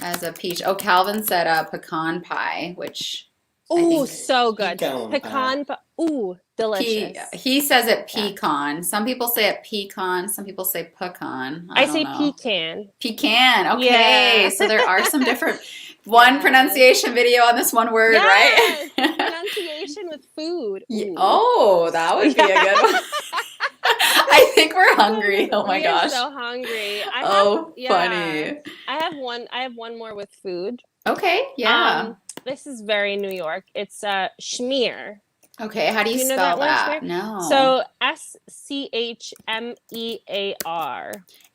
Speaker 1: as a peach. Oh, Calvin said pecan pie, which I
Speaker 2: Oh,
Speaker 1: think
Speaker 2: so good.
Speaker 3: Pecan pie.
Speaker 2: Ooh, delicious.
Speaker 1: he says it
Speaker 2: Yeah.
Speaker 1: pecan. Some people say it pecan. Some people say pecan.
Speaker 2: I
Speaker 1: don't
Speaker 2: say
Speaker 1: know.
Speaker 2: pecan.
Speaker 1: Pecan. Okay.
Speaker 2: Yeah.
Speaker 1: So there are some different one
Speaker 2: Yes.
Speaker 1: pronunciation video on this one word,
Speaker 2: Yes.
Speaker 1: right?
Speaker 2: Pronunciation with food. Ooh.
Speaker 1: Oh, that would be a good one. I think we're hungry. Oh my
Speaker 2: We are
Speaker 1: gosh.
Speaker 2: so hungry.
Speaker 1: Funny.
Speaker 2: I have one more with food.
Speaker 1: Okay, yeah.
Speaker 2: This is very New York. It's schmear.
Speaker 1: Okay, how do you
Speaker 2: Do you know
Speaker 1: spell
Speaker 2: that
Speaker 1: that?
Speaker 2: one,
Speaker 1: No.
Speaker 2: So SCHMEAR.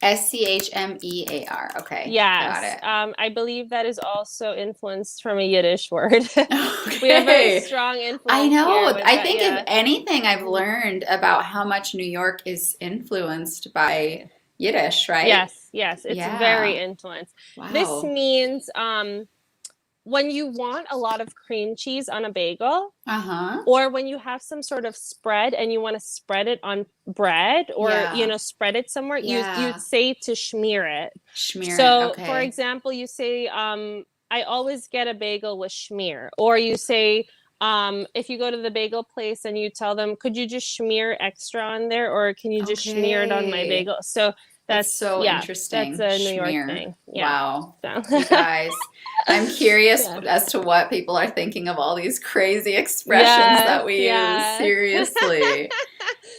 Speaker 1: SCHMEAR. Okay.
Speaker 2: Yes.
Speaker 1: Got it.
Speaker 2: I believe that is also influenced from a Yiddish word. We have
Speaker 1: Okay.
Speaker 2: very strong influence.
Speaker 1: I know.
Speaker 2: Here with
Speaker 1: I
Speaker 2: that,
Speaker 1: think
Speaker 2: yeah.
Speaker 1: if anything, I've learned about how much New York is influenced by Yiddish, right?
Speaker 2: Yes, yes. It's
Speaker 1: Yeah.
Speaker 2: very influenced. This
Speaker 1: Wow.
Speaker 2: means when you want a lot of cream cheese on a bagel,
Speaker 1: Uh-huh.
Speaker 2: or when you have some sort of spread and you want to spread it on bread or
Speaker 1: Yeah.
Speaker 2: Spread it somewhere,
Speaker 1: Yeah.
Speaker 2: you'd say to schmear it.
Speaker 1: Schmear
Speaker 2: So
Speaker 1: it. Okay.
Speaker 2: for example, you say I always get a bagel with schmear, or you say if you go to the bagel place and you tell them, could you just schmear extra on there, or can you just schmear it on my
Speaker 1: Okay.
Speaker 2: bagel? So
Speaker 1: That's so interesting.
Speaker 2: That's a New York
Speaker 1: Schmear.
Speaker 2: thing. Yeah.
Speaker 1: Wow.
Speaker 2: So.
Speaker 1: You guys, I'm curious
Speaker 2: Yeah.
Speaker 1: as to what people are thinking of all these crazy expressions that we
Speaker 2: Yes.
Speaker 1: use. Seriously.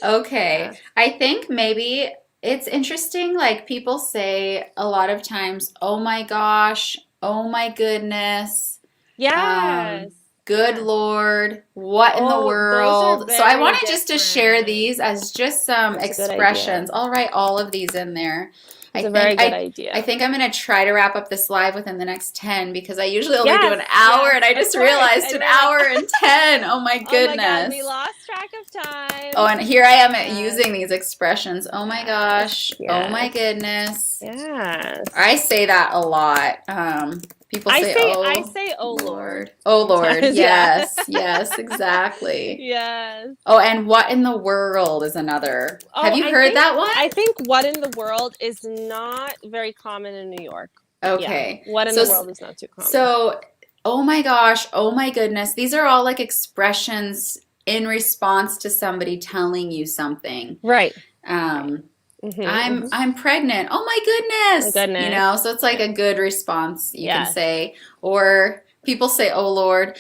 Speaker 1: Okay.
Speaker 2: Yeah.
Speaker 1: I think maybe it's interesting. Like people say a lot of times, oh my gosh, oh my goodness.
Speaker 2: Yes.
Speaker 1: Good
Speaker 2: Yeah.
Speaker 1: Lord, what in the
Speaker 2: Oh, those are
Speaker 1: world? So I
Speaker 2: very
Speaker 1: wanted just to share
Speaker 2: different.
Speaker 1: these as just some
Speaker 2: That's a good
Speaker 1: expressions.
Speaker 2: idea.
Speaker 1: I'll write all of these in there.
Speaker 2: It's a very good idea.
Speaker 1: I think I'm going to try to wrap up this live within the next 10 because I usually only do an
Speaker 2: Yes,
Speaker 1: hour
Speaker 2: yes,
Speaker 1: and I
Speaker 2: of
Speaker 1: just
Speaker 2: course.
Speaker 1: realized
Speaker 2: And
Speaker 1: an
Speaker 2: we're like-
Speaker 1: hour and 10. Oh my
Speaker 2: Oh my God,
Speaker 1: goodness.
Speaker 2: we lost track of time.
Speaker 1: Oh, and here I am
Speaker 2: Yes.
Speaker 1: using these expressions. Oh my
Speaker 2: Yes,
Speaker 1: gosh. Oh my
Speaker 2: yes.
Speaker 1: goodness.
Speaker 2: Yes.
Speaker 1: I say that a lot. People say,
Speaker 2: I say, oh Lord.
Speaker 1: Oh Lord.
Speaker 2: Sometimes, yeah.
Speaker 1: Yes. Yes, exactly.
Speaker 2: Yes.
Speaker 1: Oh, and what in the world is another.
Speaker 2: Oh,
Speaker 1: Have you
Speaker 2: I
Speaker 1: heard
Speaker 2: think-
Speaker 1: that one?
Speaker 2: I think what in the world is not very common in New York.
Speaker 1: Okay.
Speaker 2: Yeah. What in
Speaker 1: So-
Speaker 2: the world is not too common.
Speaker 1: So, oh my gosh, oh my goodness. These are all like expressions in response to somebody telling you something.
Speaker 2: Right.
Speaker 1: I'm pregnant. Oh my goodness.
Speaker 2: My goodness.
Speaker 1: You know, so it's like a good response you can
Speaker 2: Yes.
Speaker 1: say. Or people say, "Oh Lord."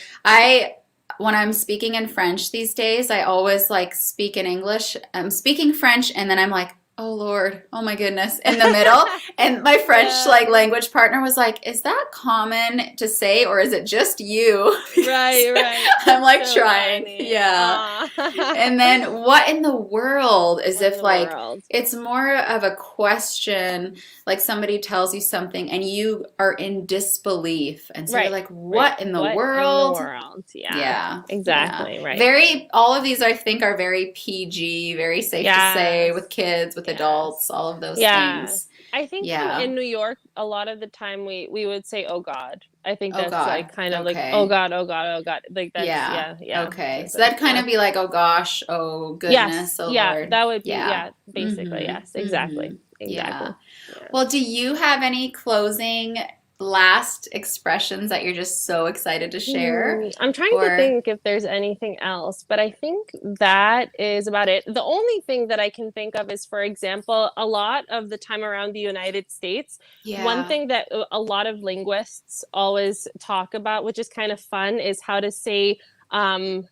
Speaker 1: When I'm speaking in French these days, I always like speak in English. I'm speaking French and then I'm like, "Oh Lord. Oh my goodness." In the middle. And my French
Speaker 2: Yeah.
Speaker 1: like language partner was like, "Is that common to say or is it just you?"
Speaker 2: Right, right.
Speaker 1: I'm like
Speaker 2: So
Speaker 1: trying.
Speaker 2: funny.
Speaker 1: Yeah.
Speaker 2: Aw.
Speaker 1: And then what in the world is
Speaker 2: What in
Speaker 1: if
Speaker 2: the
Speaker 1: like
Speaker 2: world?
Speaker 1: it's more of a question, like somebody tells you something and you are in disbelief. And so you're
Speaker 2: Right,
Speaker 1: like, what in the
Speaker 2: What
Speaker 1: world?
Speaker 2: in the world? Yeah.
Speaker 1: Yeah.
Speaker 2: Exactly.
Speaker 1: Yeah.
Speaker 2: Right.
Speaker 1: All of these I think are very PG, very safe to
Speaker 2: Yes.
Speaker 1: say with kids, with
Speaker 2: Yes.
Speaker 1: adults, all of those
Speaker 2: Yeah.
Speaker 1: things.
Speaker 2: I think
Speaker 1: Yeah.
Speaker 2: in New York, a lot of the time we would say, "Oh God." I think
Speaker 1: Oh
Speaker 2: that's
Speaker 1: God.
Speaker 2: like kind of like, "Oh
Speaker 1: Okay.
Speaker 2: God, oh God, oh God." Like that's
Speaker 1: Yeah.
Speaker 2: yeah.
Speaker 1: Okay.
Speaker 2: That's
Speaker 1: So that'd kind
Speaker 2: more.
Speaker 1: of be like, oh gosh, oh
Speaker 2: Yes,
Speaker 1: goodness, oh
Speaker 2: yeah,
Speaker 1: Lord.
Speaker 2: that would be
Speaker 1: Yeah.
Speaker 2: basically yes, exactly,
Speaker 1: Yeah.
Speaker 2: exactly. Yeah.
Speaker 1: Well, do you have any closing last expressions that you're just so excited to share?
Speaker 2: I'm trying to
Speaker 1: Or
Speaker 2: think if there's anything else, but I think that is about it. The only thing that I can think of is, for example, a lot of the time around the United States, one
Speaker 1: yeah.
Speaker 2: thing that a lot of linguists always talk about, which is kind of fun, is how to say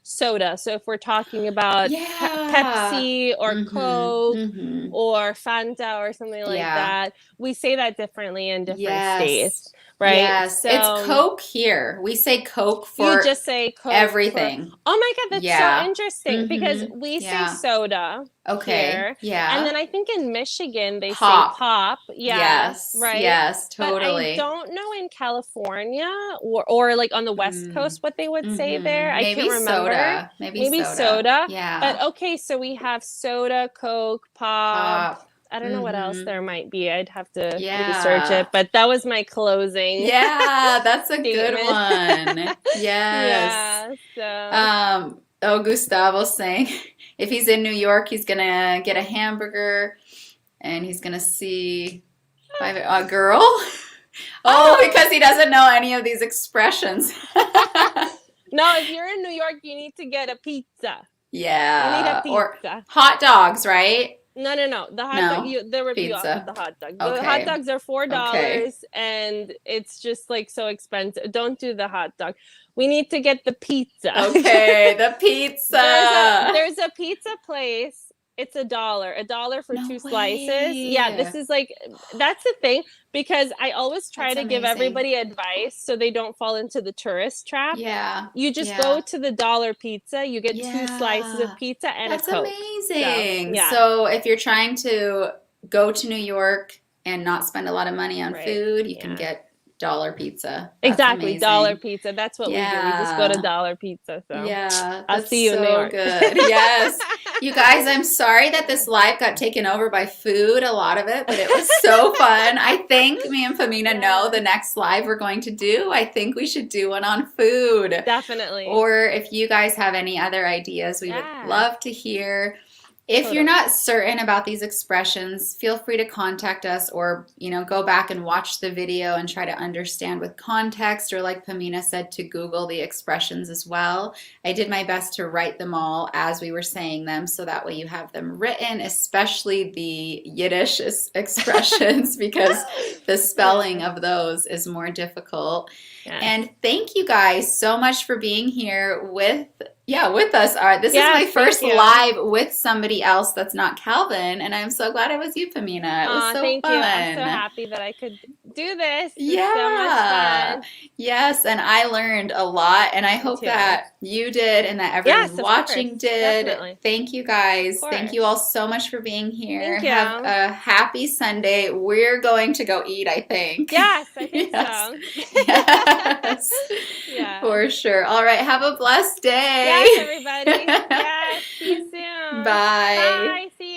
Speaker 2: soda. So if we're talking about
Speaker 1: Yeah.
Speaker 2: Pepsi or Coke
Speaker 1: Mm-hmm.
Speaker 2: or Fanta or something like
Speaker 1: Yeah.
Speaker 2: that, we say that differently in different
Speaker 1: Yes.
Speaker 2: states, right?
Speaker 1: Yes. It's
Speaker 2: So
Speaker 1: Coke here. We say Coke
Speaker 2: you
Speaker 1: for
Speaker 2: just say Coke for,
Speaker 1: everything.
Speaker 2: oh my God, that's so
Speaker 1: Yeah.
Speaker 2: interesting because
Speaker 1: Mm-hmm.
Speaker 2: we say
Speaker 1: Yeah.
Speaker 2: soda
Speaker 1: Okay.
Speaker 2: here. And
Speaker 1: Yeah.
Speaker 2: then I think in Michigan they say
Speaker 1: Pop.
Speaker 2: pop. Yeah,
Speaker 1: Yes.
Speaker 2: right.
Speaker 1: Yes.
Speaker 2: But I
Speaker 1: Totally.
Speaker 2: don't know in California or like on the West
Speaker 1: Mm.
Speaker 2: Coast what they would say there.
Speaker 1: Mm-hmm.
Speaker 2: I can't
Speaker 1: Maybe
Speaker 2: remember.
Speaker 1: soda. Maybe
Speaker 2: Maybe
Speaker 1: soda.
Speaker 2: soda.
Speaker 1: Yeah.
Speaker 2: But okay, so we have soda, Coke, pop.
Speaker 1: Pop.
Speaker 2: I don't know what else
Speaker 1: Mm-hmm.
Speaker 2: there might be. I'd have to research
Speaker 1: Yeah.
Speaker 2: it. But that was my closing
Speaker 1: Yeah, that's a good
Speaker 2: statement.
Speaker 1: one. Yes.
Speaker 2: Yeah, so
Speaker 1: Oh, Gustavo's saying if he's in New York, he's gonna get a hamburger and he's gonna see a girl. Oh,
Speaker 2: oh
Speaker 1: because he doesn't know any of these expressions.
Speaker 2: no, if you're in New York, you need to get a pizza. You need a
Speaker 1: Yeah, or
Speaker 2: pizza.
Speaker 1: hot dogs, right?
Speaker 2: No. The hot dog,
Speaker 1: No,
Speaker 2: the review off of
Speaker 1: pizza.
Speaker 2: the hot dog. The hot
Speaker 1: Okay,
Speaker 2: dogs are $4
Speaker 1: okay.
Speaker 2: and it's just like so expensive. Don't do the hot dog. We need to get the pizza.
Speaker 1: Okay, the pizza.
Speaker 2: There's a pizza place. It's $1, $1 for
Speaker 1: No
Speaker 2: two slices. Yeah,
Speaker 1: way.
Speaker 2: this is like that's the thing because I always try
Speaker 1: That's
Speaker 2: to give
Speaker 1: amazing.
Speaker 2: everybody advice so they don't fall into the tourist trap.
Speaker 1: Yeah,
Speaker 2: You just
Speaker 1: yeah,
Speaker 2: go to the dollar pizza, you get 2 slices of
Speaker 1: yeah.
Speaker 2: pizza and a
Speaker 1: That's
Speaker 2: Coke. So,
Speaker 1: amazing.
Speaker 2: yeah,
Speaker 1: So if you're trying to go to New York and not spend a lot of money on
Speaker 2: right.
Speaker 1: food, you can
Speaker 2: Yeah.
Speaker 1: get dollar pizza. That's
Speaker 2: Exactly, dollar
Speaker 1: amazing.
Speaker 2: pizza. That's what we do. We just go to
Speaker 1: Yeah.
Speaker 2: dollar pizza. So,
Speaker 1: Yeah,
Speaker 2: I'll
Speaker 1: that's
Speaker 2: see you in New
Speaker 1: so
Speaker 2: York.
Speaker 1: good. Yes. You guys, I'm sorry that this live got taken over by food, a lot of it, but it was so fun. I think me and Pamina know
Speaker 2: Yeah,
Speaker 1: the next live we're going to do. I think we should do one on food.
Speaker 2: definitely.
Speaker 1: Or if you guys have any other ideas, we would
Speaker 2: Yeah,
Speaker 1: love to hear. If you're
Speaker 2: totally.
Speaker 1: not certain about these expressions, feel free to contact us or, go back and watch the video and try to understand with context or like Pamina said, to Google the expressions as well. I did my best to write them all as we were saying them so that way you have them written, especially the Yiddish expressions because the spelling
Speaker 2: Yeah,
Speaker 1: of those is more difficult.
Speaker 2: yes.
Speaker 1: And thank you guys so much for being here with us. All right, this is my
Speaker 2: Yes, thank
Speaker 1: first
Speaker 2: you.
Speaker 1: live with somebody else that's not Calvin, and I'm so glad it was you, Pamina. It was so
Speaker 2: Thank you. I'm so
Speaker 1: fun.
Speaker 2: happy that I could do this. It's so much
Speaker 1: Yeah.
Speaker 2: fun.
Speaker 1: Yes, and I learned a lot, and I
Speaker 2: Me
Speaker 1: hope
Speaker 2: too.
Speaker 1: that you did and that
Speaker 2: Yes,
Speaker 1: everyone
Speaker 2: of
Speaker 1: watching
Speaker 2: course.
Speaker 1: did.
Speaker 2: Definitely.
Speaker 1: Thank you
Speaker 2: Of
Speaker 1: guys. Thank you all
Speaker 2: course.
Speaker 1: so much for being here.
Speaker 2: Thank
Speaker 1: Have
Speaker 2: you.
Speaker 1: a happy Sunday. We're going to go eat, I think.
Speaker 2: Yes, I think
Speaker 1: Yes.
Speaker 2: so.
Speaker 1: Yes.
Speaker 2: Yeah.
Speaker 1: For sure. All right, have a blessed day.
Speaker 2: Yes, everybody. Yes, see you soon.
Speaker 1: Bye.
Speaker 2: Bye. See you.